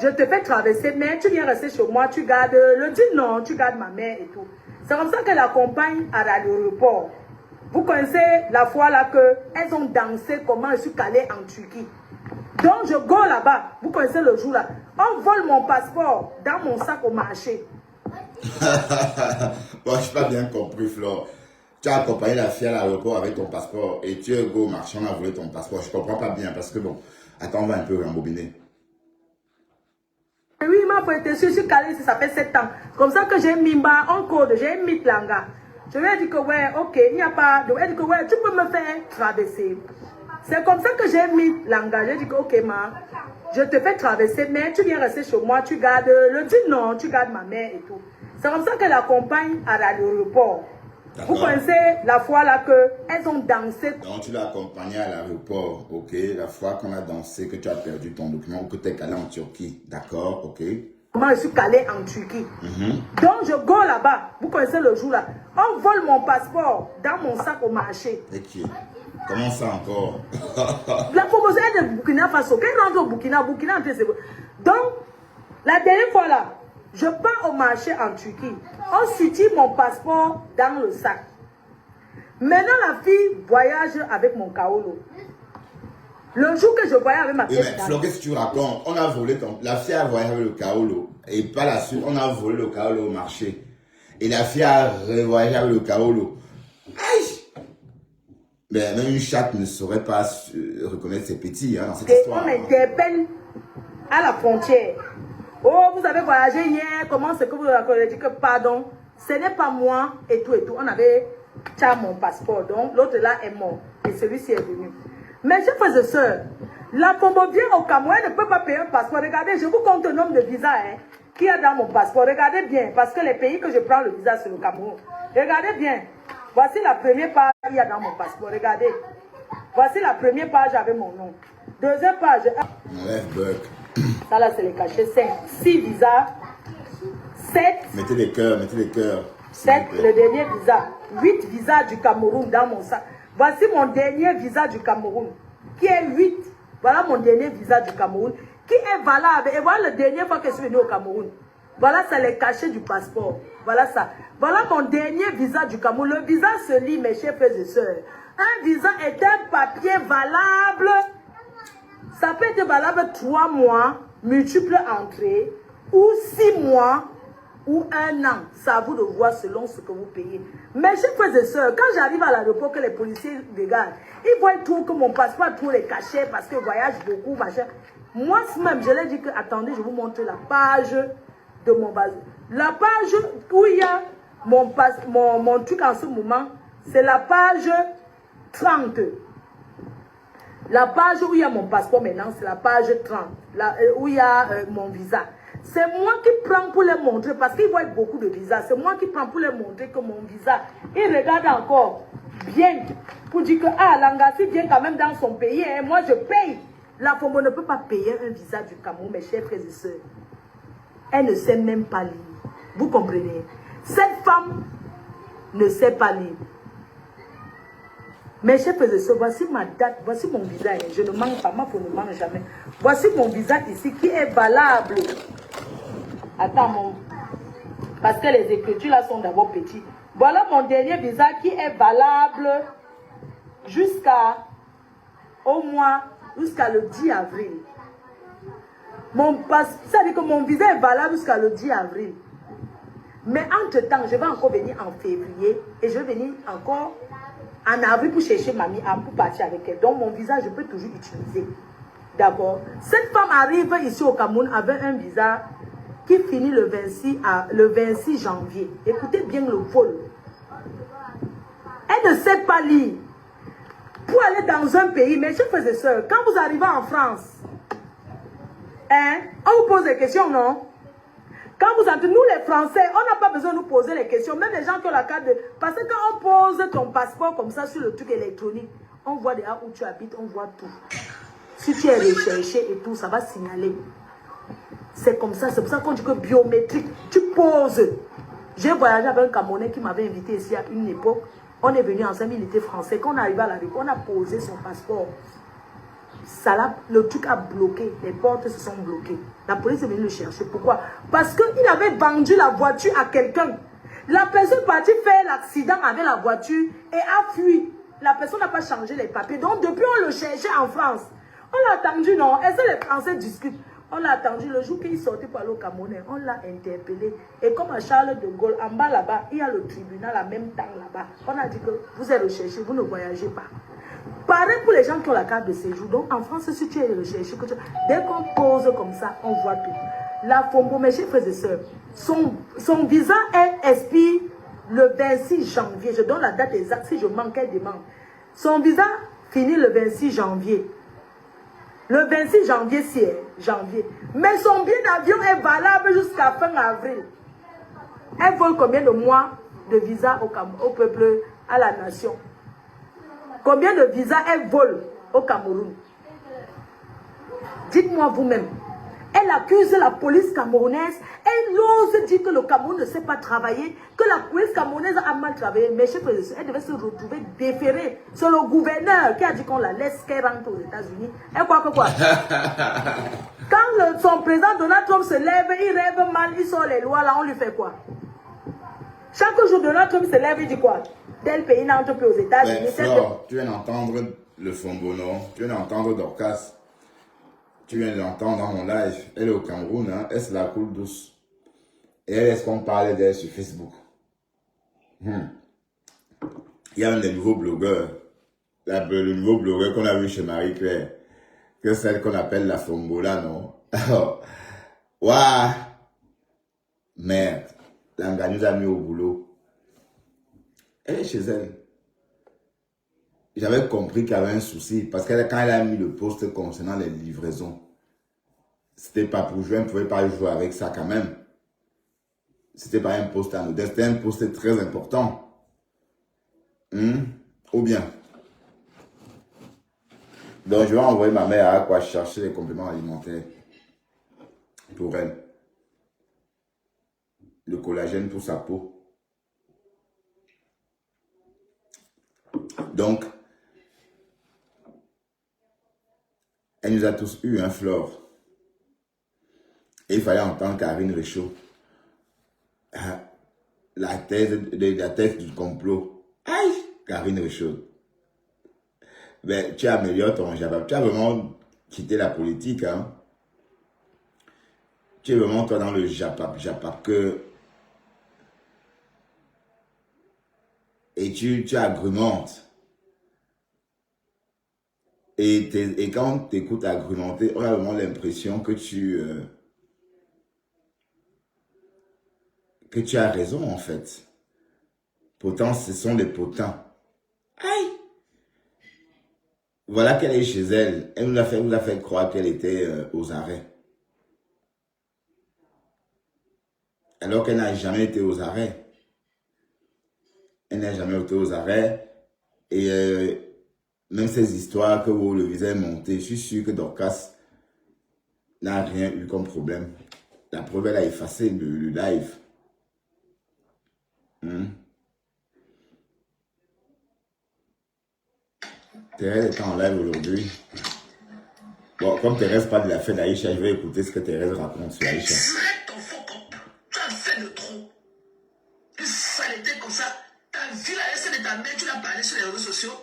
je te fais traverser, mais tu viens rester chez moi, tu gardes le dit non, tu gardes ma mère et tout. C'est comme ça qu'elle l'accompagne à l'aéroport. Vous connaissez la fois là qu'elles ont dansé comment je suis calée en Turquie. Donc je go là-bas. Vous connaissez le jour là. On vole mon passeport dans mon sac au marché. Bon, je n'ai pas bien compris, Flore. Tu as accompagné la fille à l'aéroport avec ton passeport et tu es go au marché, on a volé ton passeport. Je ne comprends pas bien parce que bon, attends, on va un peu rembobiner. Oui, il m'a prêté, je suis calée ici, ça fait 7 ans. Comme ça que j'ai mis en code, j'ai mis Langa. Je lui ai dit que, ouais, ok, il n'y a pas de. Elle dit que, ouais, tu peux me faire traverser. C'est comme ça que j'ai mis Langa. J'ai dit que, ok, ma, je te fais traverser, mais tu viens rester chez moi, tu gardes le dit non, tu gardes ma mère et tout. C'est comme ça qu'elle accompagne à l'aéroport. Vous connaissez la fois là qu'elles ont dansé. Donc tu l'as accompagnée à l'aéroport, ok. La fois qu'on a dansé, que tu as perdu ton document ou que tu es calé en Turquie, d'accord, ok. Moi, je suis calée en Turquie. Donc, je go là-bas. Vous connaissez le jour là. On vole mon passeport dans mon sac au marché. Ok. Comment ça encore? La promotion est de Burkina Faso. Quand on rentre au Burkina, donc, la dernière fois là, je pars au marché en Turquie. On situe mon passeport dans le sac. Maintenant, la fille voyage avec mon kaolo. Le jour que je voyais avec ma pièce. Mais Flo, qu'est-ce que tu racontes? On a volé la fille a voyagé avec le kaolo. Et par la suite, on a volé le kaolo au marché. Et la fille a revoyagé avec le kaolo. Aïe! Mais même une chatte ne saurait pas reconnaître ses petits dans cette histoire. On m'interpelle à la frontière. Oh, vous avez voyagé hier, comment c'est que vous avez dit que pardon, ce n'est pas moi et tout et tout. On avait mon passeport, donc l'autre là est mort. Et celui-ci est venu. Mais chers frères et sœurs, la FOMO vient au Cameroun, elle ne peut pas payer un passeport. Regardez, je vous compte le nombre de visas qu'il y a dans mon passeport. Regardez bien, parce que les pays que je prends le visa, c'est le Cameroun. Regardez bien. Voici la première page qu'il y a dans mon passeport. Regardez. Voici la première page avec mon nom. Deuxième page. Ça là, c'est les cachets. 5, 6 visas. 7. Mettez les cœurs, mettez les cœurs. 7, le dernier visa. 8 visas du Cameroun dans mon sac. Voici mon dernier visa du Cameroun, qui est 8. Voilà mon dernier visa du Cameroun, qui est valable. Et voilà la dernière fois que je suis venu au Cameroun. Voilà, c'est les cachets du passeport. Voilà ça. Voilà mon dernier visa du Cameroun. Le visa se lit, mes chers frères et sœurs. Un visa est un papier valable. Ça peut être valable 3 mois, multiples entrées, ou 6 mois, ou 1 an. C'est à vous de voir selon ce que vous payez. Mais chers frères et sœurs, quand j'arrive à l'aéroport, que les policiers regardent, ils voient tout que mon passeport, tous les cachets, parce que je voyage beaucoup, machin. Moi même, je leur dis que, attendez, je vous montre la page de mon base. La page où il y a mon truc en ce moment, c'est la page 30. La page où il y a mon passeport maintenant, c'est la page 30. Où il y a mon visa. C'est moi qui prends pour les montrer, parce qu'ils voient beaucoup de visas. C'est moi qui prends pour les montrer que mon visa, ils regardent encore bien pour dire que Langassi vient quand même dans son pays. Et moi, je paye. La Fombo ne peut pas payer un visa du Cameroun, mes chers frères et sœurs. Elle ne sait même pas lire. Vous comprenez? Cette femme ne sait pas lire. Mes chers frères et sœurs, voici ma date, voici mon visa. Je ne manque pas, ma femme ne manque jamais. Voici mon visa ici qui est valable. Attends, parce que les écritures là sont d'abord petites. Voilà mon dernier visa qui est valable jusqu'à le 10 avril. Ça veut dire que mon visa est valable jusqu'à le 10 avril. Mais entre-temps, je vais encore venir en février et je vais venir encore en avril pour chercher mamie, pour partir avec elle. Donc mon visa, je peux toujours utiliser. D'accord. Cette femme arrive ici au Cameroun avec un visa qui finit le 26 janvier. Écoutez bien le vol. Elle ne sait pas lire. Pour aller dans un pays, mes chers frères et sœurs, quand vous arrivez en France, on vous pose des questions, non? Quand vous entrez, nous les Français, on n'a pas besoin de nous poser les questions. Même les gens qui ont la carte de... Parce que quand on pose ton passeport comme ça sur le truc électronique, on voit déjà où tu habites, on voit tout. Si tu es recherché et tout, ça va signaler. C'est comme ça, c'est pour ça qu'on dit que biométrique, tu poses. J'ai voyagé avec un Camerounais qui m'avait invité ici à une époque. On est venu ensemble, il était français. Quand on arrive à la rue, on a posé son passeport. Le truc a bloqué, les portes se sont bloquées. La police est venue le chercher. Pourquoi? Parce qu'il avait vendu la voiture à quelqu'un. La personne est partie faire l'accident avec la voiture et a fui. La personne n'a pas changé les papiers. Donc depuis on le cherchait en France. On l'a attendu, non? Est-ce que les Français discutent? On l'a attendu le jour qu'il sortait pour aller au Cameroun. On l'a interpellé. Et comme à Charles de Gaulle, en bas là-bas, il y a le tribunal en même temps là-bas. On a dit que vous êtes recherché, vous ne voyagez pas. Pareil pour les gens qui ont la carte de séjour. Donc en France, si tu es recherché, dès qu'on pose comme ça, on voit tout. La Fombo, mes chers frères et sœurs, son visa expire le 26 janvier. Je donne la date exacte. Si je manque, elle demande. Son visa finit le 26 janvier. Le 26 janvier, c'est janvier. Mais son billet d'avion est valable jusqu'à fin avril. Elle vole combien de mois de visa au peuple, à la nation? Combien de visas elle vole au Cameroun? Dites-moi vous-même. Elle accuse la police camerounaise. Elle ose dire que le Cameroun ne sait pas travailler, que la police camerounaise a mal travaillé. Mais je sais, elle devait se retrouver déférée. C'est le gouverneur qui a dit qu'on la laisse qu'elle rentre aux États-Unis. Elle croit que quoi? Quand son président Donald Trump se lève, il rêve mal, il sort les lois là, on lui fait quoi? Chaque jour Donald Trump se lève, il dit quoi? Tel pays n'entre plus aux États-Unis. Flore, tu viens d'entendre le Fombono, tu viens d'entendre Dorcas. Tu viens de l'entendre dans mon live. Elle est au Cameroun, hein? Elle se la coule douce. Et elle est-ce qu'on parlait d'elle sur Facebook. Il y a un des nouveaux blogueurs. Le nouveau blogueur qu'on a vu chez Marie-Claire. Que celle qu'on appelle la Fombola, non? Waouh! Merde. Langa nous a mis au boulot. Elle est chez elle. J'avais compris qu'il y avait un souci. Parce que quand elle a mis le post concernant les livraisons, c'était pas pour jouer, elle ne pouvait pas jouer avec ça quand même. C'était pas un post anodin, c'était un post très important. Ou bien. Donc je vais envoyer ma mère à quoi chercher les compléments alimentaires pour elle. Le collagène pour sa peau. Donc, elle nous a tous eu un Flore. Et il fallait entendre Karine Richaud. La thèse du complot. Aïe, Karine Richaud. Ben, tu améliores ton jabab. Tu as vraiment quitté la politique, hein. Tu es vraiment toi dans le jabab que... Et tu agrumentes. Et quand on t'écoute agrumenter, on a vraiment l'impression que tu as raison, en fait. Pourtant, ce sont des potents. Aïe! Voilà qu'elle est chez elle. Elle nous a fait croire qu'elle était aux arrêts. Alors qu'elle n'a jamais été aux arrêts. Elle n'a jamais été aux arrêts. Et même ces histoires que le visa est monté, je suis sûr que Dorcas n'a rien eu comme problème. La preuve, elle a effacé le live. Thérèse est en live aujourd'hui. Bon, comme Thérèse parle de la fête d'Aïcha, je vais écouter ce que Thérèse raconte sur Aïcha. Ton faux cop, tu as fait de trop. Une saleté comme ça. Ta vie là, elle de ta mère, tu l'as parlé sur les réseaux sociaux.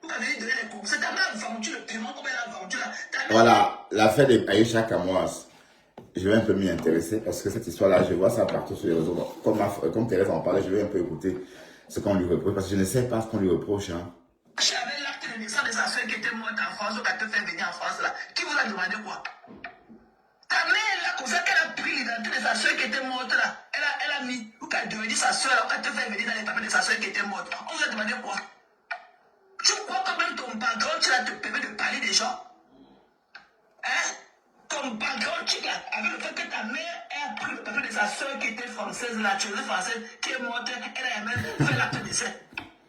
Vous m'avez donné les cours. C'est ta mère vendu le paiement, comme elle a vendu là. Voilà, la fête d'Aïcha Kamoas. Je vais un peu m'y intéresser parce que cette histoire-là, je vois ça partout sur les réseaux. Comme Thérèse en parlait, je vais un peu écouter ce qu'on lui reproche parce que je ne sais pas ce qu'on lui reproche. J'avais l'acte de naissance de sa soeur qui était morte en France ou qu'elle te fait venir en France là. Qui vous a demandé quoi? Ta mère là, comme ça qu'elle a pris l'identité de sa soeur qui était morte là. Elle a mis, ou qu'elle devenait sa soeur là, ou qu'elle te fait venir dans les papiers de sa soeur qui était morte. On vous a demandé quoi? Tu crois que même ton background, tu te permet de parler des gens? Hein? Ton background, tu l'as, avec le fait que ta mère a pris le papier de sa soeur qui était française, naturelle française, qui est morte, elle a même fait l'acte de décès.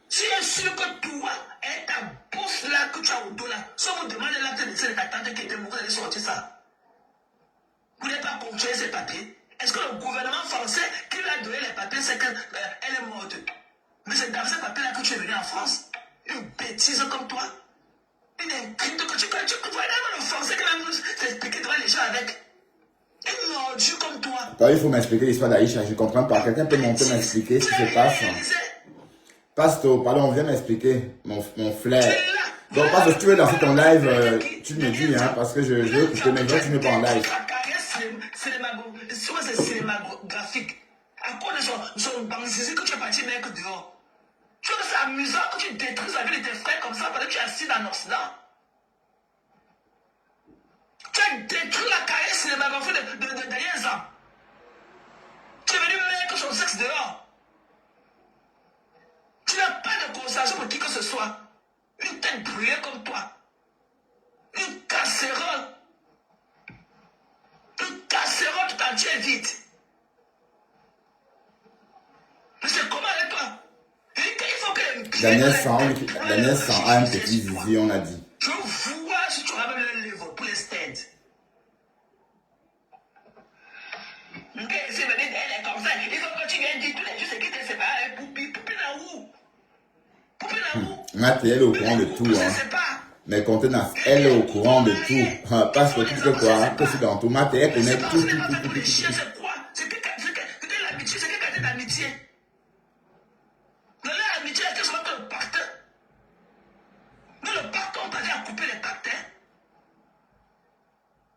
Tu es sûr que toi, et ta bourse là que tu as au dos là, si on vous demande l'acte de décès de ta tante qui était morte, vous allez sortir ça. Vous n'avez pas contrôlé ces papiers. Est-ce que le gouvernement français qui lui a donné les papiers, c'est qu'elle est morte? Mais c'est dans ces papiers là que tu es venu en France. Une bêtise comme toi. Une inculte que tu vois le français qui va nous expliquer devant les gens avec. Une ordure comme toi. Quand il faut m'expliquer l'histoire d'Aïcha, je ne comprends pas. Quelqu'un peut monter m'expliquer ce qui se passe. Pasteur, pardon, viens m'expliquer, mon frère. Donc, parce que tu veux lancer ton live, tu me dis, hein, parce que je veux écouter, mais je ne suis pas en live. C'est cinématographique. À cause de son banzizi que tu es parti mettre dehors. Tu vois que c'est amusant que tu détruises la vie de tes frères comme ça parce que tu es assis dans l'Occident. Tu as détruit la carrière cinématographique de Daniel Zam. Tu es venu mettre son sexe dehors. Tu n'as pas de considération pour qui que ce soit. Une tête brûlée comme toi. Une casserole. Une casserole tout entière vide. Mais c'est comment avec toi? Il faut que Daniel San a un petit zizi, on a dit. Je vois si tu ramènes le level pour les stands. Elle est comme ça. Il faut que tu viennes dire tous les jours ce qui t'est séparé. Poupée dans où? Poupée dans où? Elle est au courant de tout. Mais contenance, elle est au courant de tout. Parce que tu peux croire que c'est dans tout. Elle connaît tout. C'est quoi? C'est que l'amitié, c'est que l'amitié. L'amitié, c'est seulement le pacte. Mais le pacte, on peut dire couper les pactes.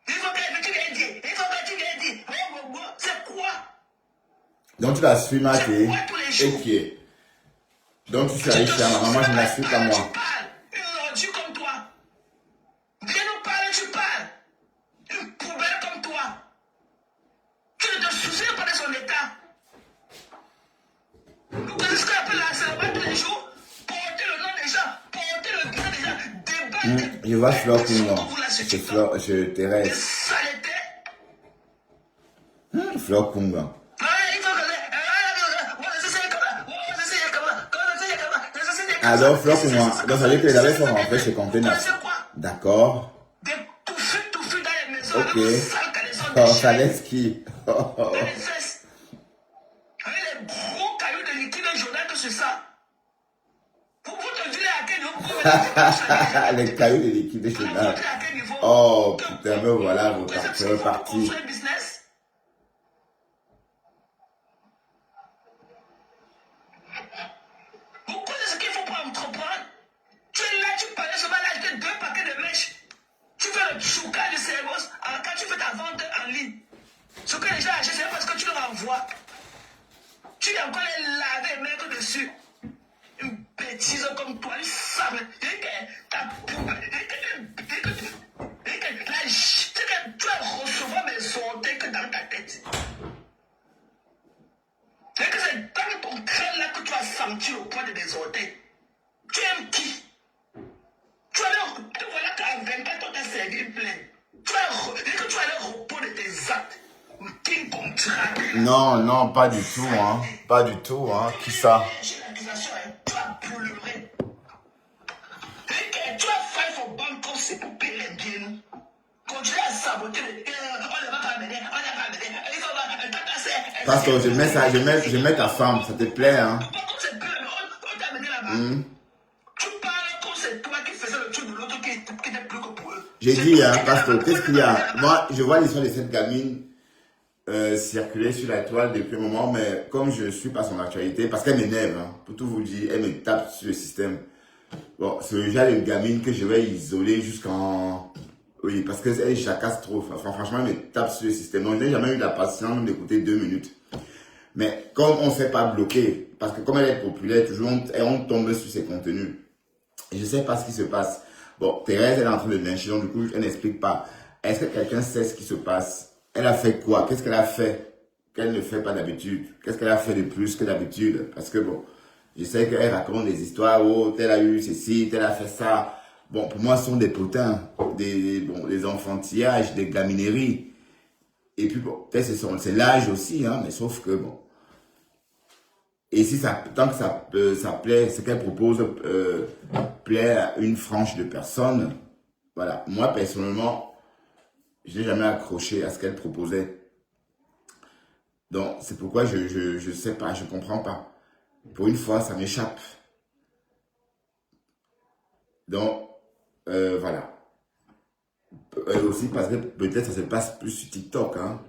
Il faut que tu viennes dire. Il faut que tu viennes dire. C'est quoi? Donc tu la suis, Maté. Et qui est? Donc tu suis Aïcha, maman, je ne la suis pas moi. Tu parles. Une ordure comme toi. Viens nous parler, tu parles. Une poubelle comme toi. Tu ne te soucies pas de son état. Vous connaissez ce qu'on appelle l'harcèlement tous les jours? Porter le nom des gens, porter le nom des gens, débattre. Je vois Fleur Kungan. C'est Fleur, je Des Thérèse. saletés. Fleur Kungan. Alors, Fleur Kungan. Donc ça veut dire que les avait fait rentrer chez Contenance. D'accord. Des touffus dans les maisons. Ok. Avec sale caleçon Oh, de ça chien. laisse qui? Dans les fesses. Avec les gros cailloux de liquide journal que c'est ça. Vous te direz à quel niveau Les cailloux de liquide de cheval. Oh putain, me voilà, c'est reparti. Vous connaissez ce qu'il faut pour entreprendre? Tu es là, tu parlais seulement là, tu as 2 paquets de mèches. Tu fais le chouka de cerveau quand tu fais ta vente en ligne. Ce que les gens achètent, c'est parce que tu leur envoies. Tu es encore les laver, mettre dessus. Une bêtise comme toi, une sable. Et que ta poubelle. Et que tu vas recevoir mes sorties que sur le point de mes orteils. Tu aimes qui? Tu voilà qu'à 24 ans, tu as servi plein. Tu as le repos de tes actes. King contrat. Non, non, pas du tout, hein. Pas du tout, hein. Qui ça? J'ai l'accusation, hein. Tu as pleuré. Tu as fait son banque comme c'est pour payer les biens, nous. Continue à saboter on ne va pas m'aider, on ne va pas m'aider. Parce que je mets ta femme, ça te plaît, hein. On t'a amené là-bas. Tu parles comme c'est toi qui faisais le truc de l'autre qui était plus que pour eux. J'ai dit, hein, parce que qu'est-ce qu'il y a? Moi, je vois l'histoire de cette gamine circuler sur la toile depuis un moment, mais comme je ne suis pas son actualité, parce qu'elle m'énerve, hein, pour tout vous dire, elle me tape sur le système. Bon, c'est le genre de gamine que je vais isoler jusqu'en... Oui, parce qu'elle jacasse trop. Franchement, elle me tape sur le système. Donc, je n'ai jamais eu la patience d'écouter 2 minutes. Mais comme on ne s'est pas bloqué, parce que comme elle est populaire, toujours on tombe sur ses contenus. Et je ne sais pas ce qui se passe. Bon, Thérèse, elle est en train de lyncher, donc du coup, elle n'explique pas. Est-ce que quelqu'un sait ce qui se passe? Elle a fait quoi? Qu'est-ce qu'elle a fait qu'elle ne fait pas d'habitude? Qu'est-ce qu'elle a fait de plus que d'habitude? Parce que bon, je sais qu'elle raconte des histoires, oh, telle a eu ceci, telle a fait ça. Bon, pour moi, ce sont des potins, des enfantillages, des gamineries. Et puis bon, peut-être c'est l'âge aussi, hein, mais sauf que bon. Et si ça, tant que ça plaît, ce qu'elle propose plaît à une frange de personnes, voilà. Moi, personnellement, je n'ai jamais accroché à ce qu'elle proposait. Donc, c'est pourquoi je sais pas, je comprends pas. Pour une fois, ça m'échappe. Donc, voilà. Aussi parce que peut-être ça se passe plus sur TikTok, hein.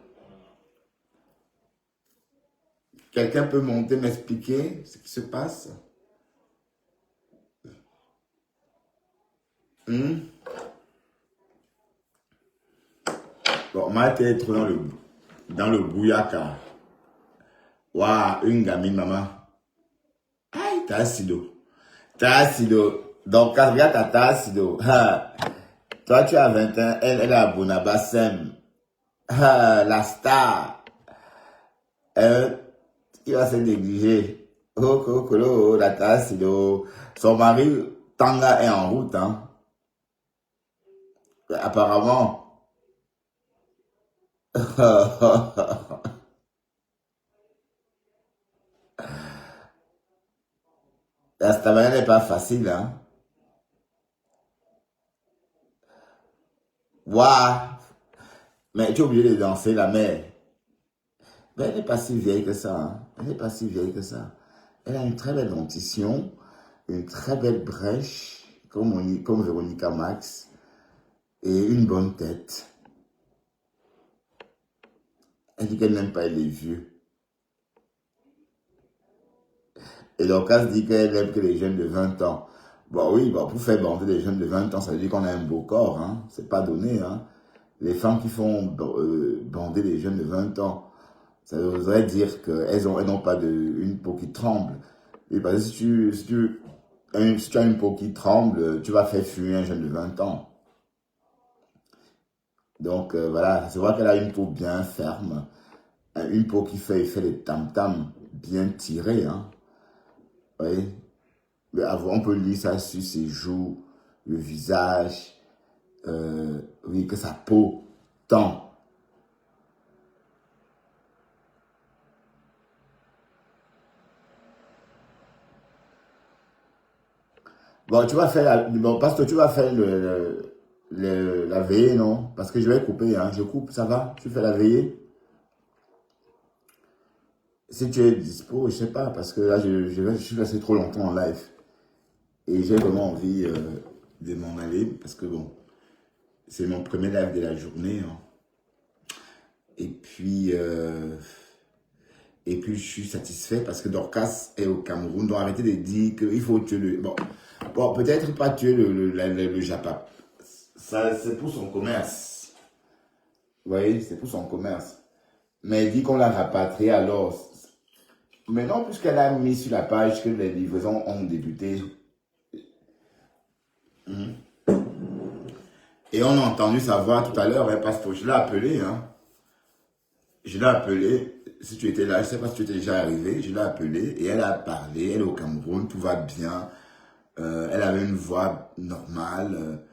Quelqu'un peut monter, m'expliquer ce qui se passe? Bon, moi, j'étais trop dans le bouillaka. Waouh, une gamine, maman. Aïe, t'as acido. T'as acido. Donc, quand regarde ta acido. Toi, tu as 21, elle est à Bonabassem. La star. Il va se négliger. Oh, la tasse, son mari, Tanga, est en route, hein. Apparemment. La stamina n'est pas facile, hein. Waouh. Mais tu es obligé de danser la mère. Mais elle n'est pas si vieille que ça, hein. Elle n'est pas si vieille que ça. Elle a une très belle dentition, une très belle brèche, comme Véronica Max, et une bonne tête. Elle dit qu'elle n'aime pas les vieux. Et donc, elle se dit qu'elle n'aime que les jeunes de 20 ans. Bon, oui, bon, pour faire bander les jeunes de 20 ans, ça veut dire qu'on a un beau corps, hein. C'est pas donné, hein. Les femmes qui font bander les jeunes de 20 ans, ça voudrait dire qu'elles n'ont pas une peau qui tremble. Et parce que si tu as une peau qui tremble, tu vas faire fuir un jeune de 20 ans. Donc voilà, c'est vrai qu'elle a une peau bien ferme, une peau qui fait effet de tam-tam, bien tiré, hein. Oui. Mais on peut lire ça sur ses joues, le visage, oui, que sa peau tend. Bon, tu vas faire parce que tu vas faire la veillée, non? Parce que je vais couper, hein. Je coupe, ça va? Tu fais la veillée? Si tu es dispo, je sais pas, parce que là, je suis resté trop longtemps en live. Et j'ai vraiment envie de m'en aller, parce que bon, c'est mon premier live de la journée, hein. Et puis, je suis satisfait parce que Dorcas est au Cameroun. Donc, arrêtez de dire qu'il faut tuer le... Bon, peut-être pas tuer le Japap. Ça, c'est pour son commerce. Vous voyez, c'est pour son commerce. Mais elle dit qu'on l'a rapatrié alors. Maintenant, puisqu'elle a mis sur la page que les livraisons ont débuté. Et on a entendu sa voix tout à l'heure, hein, parce que je l'ai appelé, hein. Je l'ai appelé. si tu étais là, je ne sais pas si tu étais déjà arrivé, je l'ai appelée et elle a parlé, elle est au Cameroun, tout va bien. Elle avait une voix normale.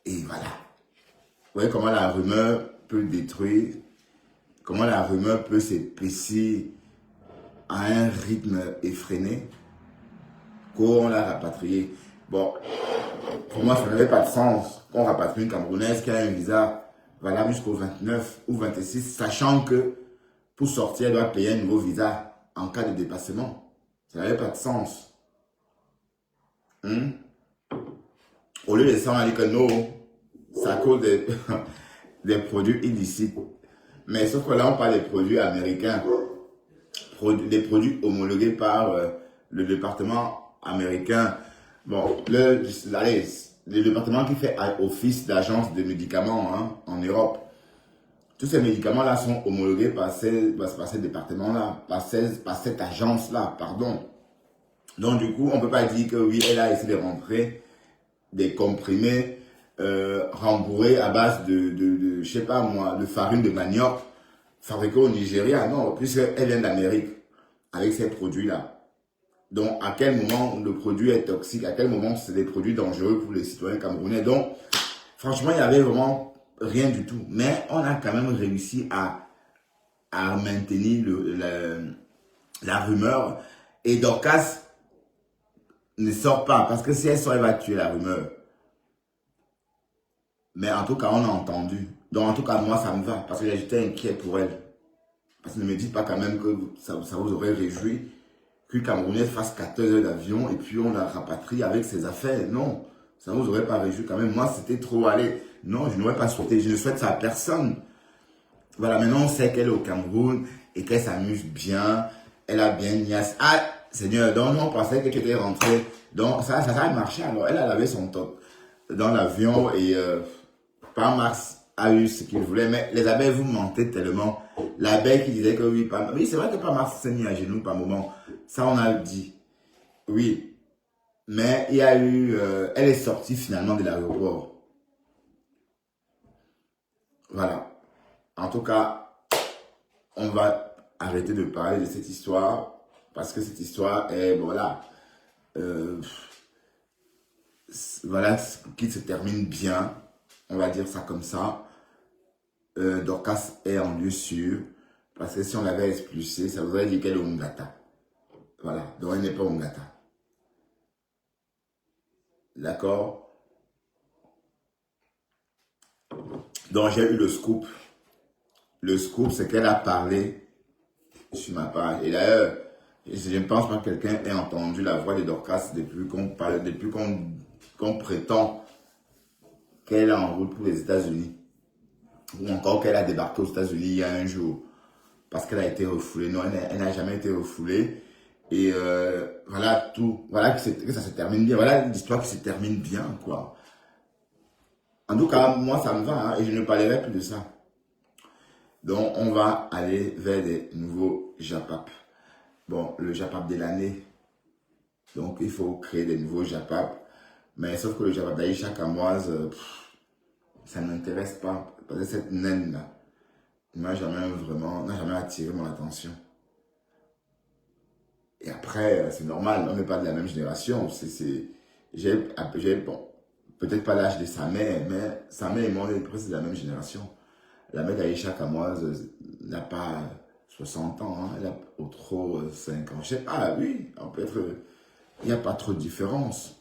Et voilà. Vous voyez comment la rumeur peut détruire, comment la rumeur peut s'épaissir à un rythme effréné. Qu'on l'a rapatriée. Bon, pour moi, ça n'avait pas de sens qu'on rapatrie une Camerounaise qui a un visa valable jusqu'au 29 ou 26, sachant que pour sortir, elle doit payer un nouveau visa en cas de dépassement. Ça n'avait pas de sens. Au lieu de ça, on a dit que non, c'est à cause des produits illicites. Mais sauf que là, on parle des produits américains, des produits homologués par le département américain. Bon, le département qui fait office d'agence de médicaments hein, en Europe. Tous ces médicaments-là sont homologués par ces départements-là, par cette agence-là, pardon. Donc, du coup, on ne peut pas dire que oui, elle a essayé de rentrer des comprimés rembourrés à base de je sais pas moi, de farine de manioc fabriquée au Nigeria. Non, puisqu'elle vient d'Amérique avec ces produits-là. Donc, à quel moment le produit est toxique, à quel moment c'est des produits dangereux pour les citoyens camerounais. Donc, franchement, il n'y avait vraiment rien du tout. Mais on a quand même réussi à maintenir la rumeur. Et Dorcas ne sort pas, parce que si elle sort, elle va tuer la rumeur. Mais en tout cas, on a entendu. Donc, en tout cas, moi, ça me va, parce que j'étais inquiet pour elle. Parce que ne me dites pas quand même que ça vous aurait réjoui qu'une Camerounaise fasse 14 heures d'avion et puis on la rapatrie avec ses affaires. Non, ça ne vous aurait pas réjoui quand même. Moi, c'était trop allé. Non, je n'aurais pas souhaité. Je ne souhaite ça à personne. Voilà, maintenant, on sait qu'elle est au Cameroun et qu'elle s'amuse bien. Elle a bien niasse. Ah, Seigneur, donc nous, on pensait qu'elle était rentrée. Donc, ça a marché. Alors, elle avait son top dans l'avion et par Max a eu ce qu'il voulait. Mais les abeilles, vous mentez tellement. L'abeille qui disait que oui, oui, c'est vrai que par Max s'est mis à genoux par moment. Ça, on a dit. Oui. Mais il y a eu... elle est sortie finalement de l'aéroport. Voilà. En tout cas, on va arrêter de parler de cette histoire. Parce que cette histoire est... Voilà. Voilà, qui se termine bien. On va dire ça comme ça. Dorcas est en lieu sûr. Parce que si on l'avait expulsée, ça voudrait dire qu'elle est au Ngata. Voilà, donc elle n'est pas au Ngata. D'accord? Donc j'ai eu le scoop. Le scoop, c'est qu'elle a parlé sur ma page. Et d'ailleurs, je ne pense pas que quelqu'un ait entendu la voix de Dorcas depuis qu'on prétend qu'elle est en route pour les États-Unis. Ou encore qu'elle a débarqué aux États-Unis il y a un jour. Parce qu'elle a été refoulée. Non, elle n'a jamais été refoulée. Et voilà tout. Voilà que ça se termine bien. Voilà l'histoire qui se termine bien, quoi. En tout cas, moi, ça me va. Hein, et je ne parlerai plus de ça. Donc, on va aller vers des nouveaux JAPAP. Bon, le JAPAP de l'année. Donc, il faut créer des nouveaux JAPAP. Mais sauf que le JAPAP d'Aïcha Kamoise, ça ne m'intéresse pas. Parce que cette naine-là n'a jamais attiré mon attention. Et après, c'est normal, on n'est pas de la même génération. J'ai bon, peut-être pas l'âge de sa mère, mais sa mère et moi, on est presque de la même génération. La mère d'Aïcha Kamoise n'a pas 60 ans, hein, elle a au trop 5 ans. Je sais pas, oui, il n'y a pas trop de différence.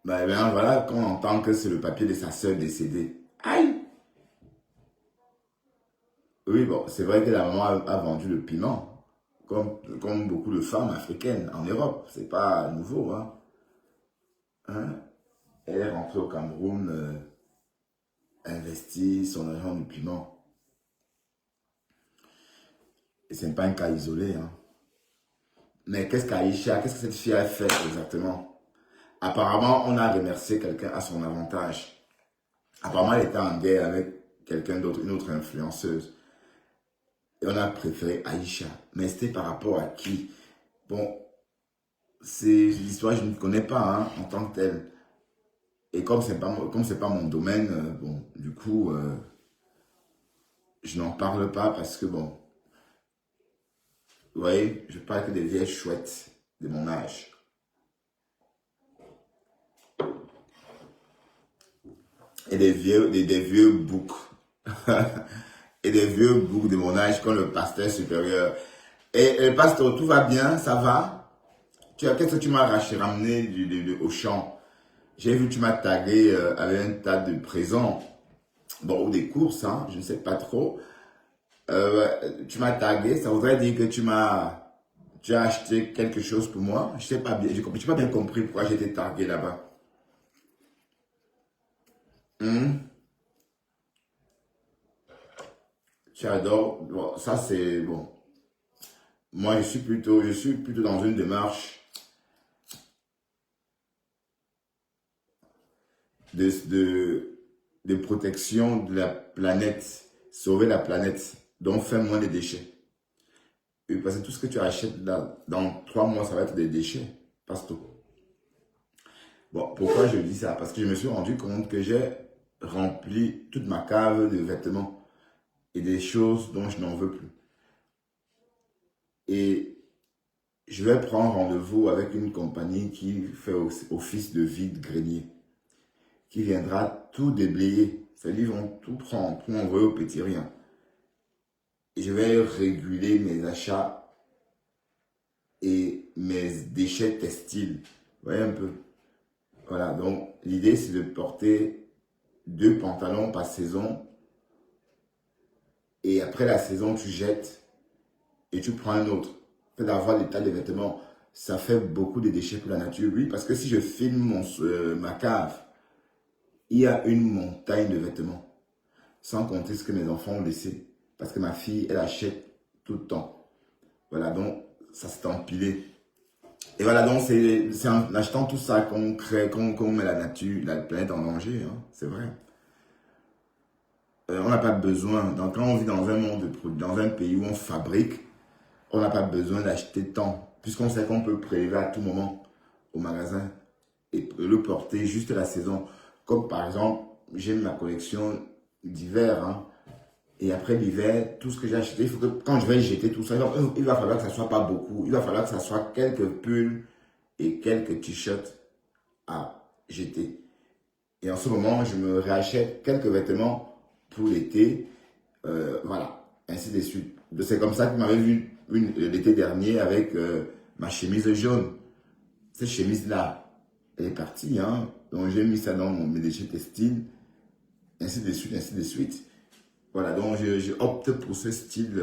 Ben voilà, qu'on entend que c'est le papier de sa soeur décédée. Aïe! Oui, bon, c'est vrai que la maman a vendu le piment, comme beaucoup de femmes africaines en Europe. C'est pas nouveau, hein. Elle est rentrée au Cameroun, investit son argent du piment. Et ce n'est pas un cas isolé, hein. Mais qu'est-ce que cette fille a fait exactement? Apparemment, on a remercié quelqu'un à son avantage. Apparemment, elle était en guerre avec quelqu'un d'autre, une autre influenceuse. Et on a préféré Aïcha. Mais c'était par rapport à qui? Bon, c'est l'histoire, je ne connais pas hein, en tant que telle. Et comme c'est pas mon domaine, bon, du coup, je n'en parle pas parce que bon, vous voyez, je parle que des vieilles chouettes de mon âge. Et des vieux boucs. Et des vieux boucs de mon âge comme le pasteur supérieur. Et le pasteur, tout va bien, ça va? Qu'est-ce que tu m'as ramené au champ? J'ai vu que tu m'as tagué avec un tas de présents. Bon, ou des courses, hein, je ne sais pas trop. Tu m'as tagué, ça voudrait dire que tu as acheté quelque chose pour moi. Je sais pas bien, je n'ai pas bien compris pourquoi j'ai été tagué là-bas. J'adore. Bon, ça c'est bon. Moi, je suis plutôt dans une démarche de protection de la planète, sauver la planète, donc faire moins de déchets. Et parce que tout ce que tu achètes là, dans 3 mois, ça va être des déchets, pasto. Bon, pourquoi je dis ça? Parce que je me suis rendu compte que j'ai rempli toute ma cave de vêtements et des choses dont je n'en veux plus. Et je vais prendre rendez-vous avec une compagnie qui fait office de vide-grenier, qui viendra tout déblayer. C'est-à-dire, ils vont tout prendre pour m'envoyer au petit rien. Et je vais réguler mes achats et mes déchets textiles. Vous voyez un peu? Voilà, donc l'idée c'est de porter 2 pantalons par saison. Et après la saison, tu jettes et tu prends un autre. Le fait d'avoir des tas de vêtements, ça fait beaucoup de déchets pour la nature. Oui, parce que si je filme ma cave, il y a une montagne de vêtements. Sans compter ce que mes enfants ont laissé. Parce que ma fille, elle achète tout le temps. Voilà, donc ça s'est empilé. Et voilà, donc c'est en achetant tout ça qu'on crée, qu'on met la nature, la planète en danger. Hein, c'est vrai. On n'a pas besoin, donc quand on vit dans un monde, dans un pays où on fabrique, on n'a pas besoin d'acheter tant, puisqu'on sait qu'on peut prélever à tout moment au magasin et le porter juste la saison. Comme par exemple, j'ai ma collection d'hiver, hein, et après l'hiver, tout ce que j'ai acheté, il faut que quand je vais jeter tout ça, il va falloir que ça ne soit pas beaucoup, il va falloir que ça soit quelques pulls et quelques t-shirts à jeter. Et en ce moment, je me réachète quelques vêtements pour l'été, voilà, ainsi de suite. C'est comme ça que vous m'avez vu l'été dernier avec ma chemise jaune. Cette chemise-là, elle est partie, hein. Donc j'ai mis ça dans mes déchets textiles, ainsi de suite, ainsi de suite. Voilà, donc je opte pour ce style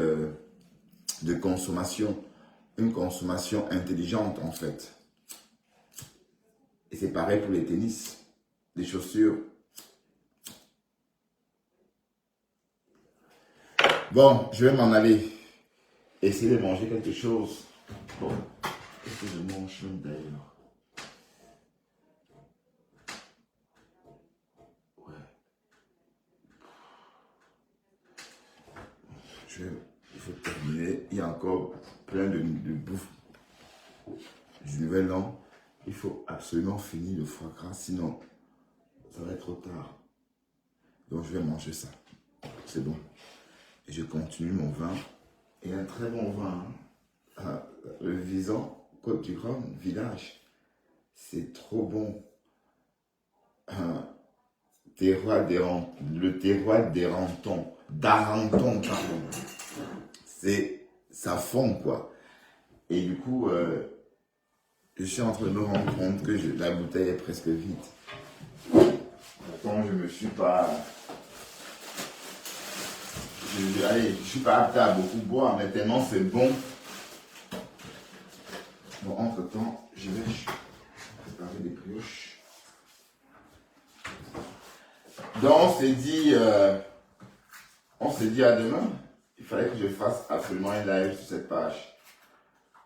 de consommation, une consommation intelligente en fait. Et c'est pareil pour les tennis, les chaussures. Bon, je vais m'en aller. Essayer de manger quelque chose. Bon, qu'est-ce que je mange d'ailleurs? Ouais. Il faut terminer. Il y a encore plein de bouffe du nouvel an. Il faut absolument finir le foie gras, sinon ça va être trop tard. Donc je vais manger ça. C'est bon. Et je continue mon vin. Et un très bon vin. Hein. Le Visan, Côte du Rhum, Village. C'est trop bon. Le terroir d'Arenton, pardon. Ça fond, quoi. Et du coup, je suis en train de me rendre compte que la bouteille est presque vide. Pourtant, je me suis pas... Je suis pas apte à beaucoup boire, mais tellement c'est bon. Bon, entre-temps, je vais préparer des brioches. Donc, on s'est dit à demain. Il fallait que je fasse absolument un live sur cette page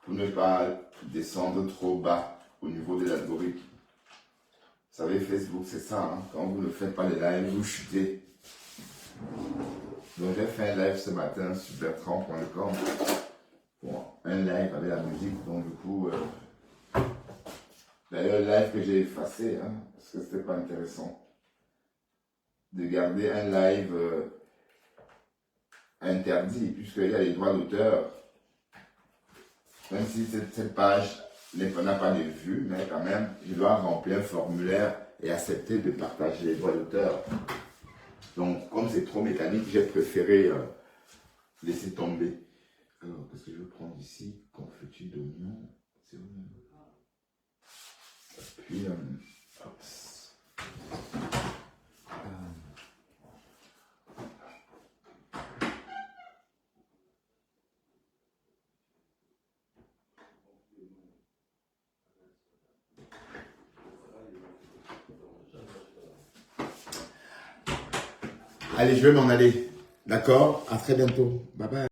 pour ne pas descendre trop bas au niveau de l'algorithme. Vous savez, Facebook, c'est ça. Hein? Quand vous ne faites pas les lives, vous chutez. Donc j'ai fait un live ce matin sur bertrand.com. Bon, un live avec la musique, donc du coup, d'ailleurs le live que j'ai effacé, hein, parce que c'était pas intéressant. De garder un live interdit, puisqu'il y a les droits d'auteur. Même si cette page n'a pas de vues, mais quand même, je dois remplir un formulaire et accepter de partager les droits d'auteur. Donc, comme c'est trop mécanique, j'ai préféré laisser tomber. Alors, qu'est-ce que je vais prendre ici? Confiture d'oignon. C'est où? Puis, hop. Allez, je vais m'en aller. D'accord? À très bientôt. Bye bye.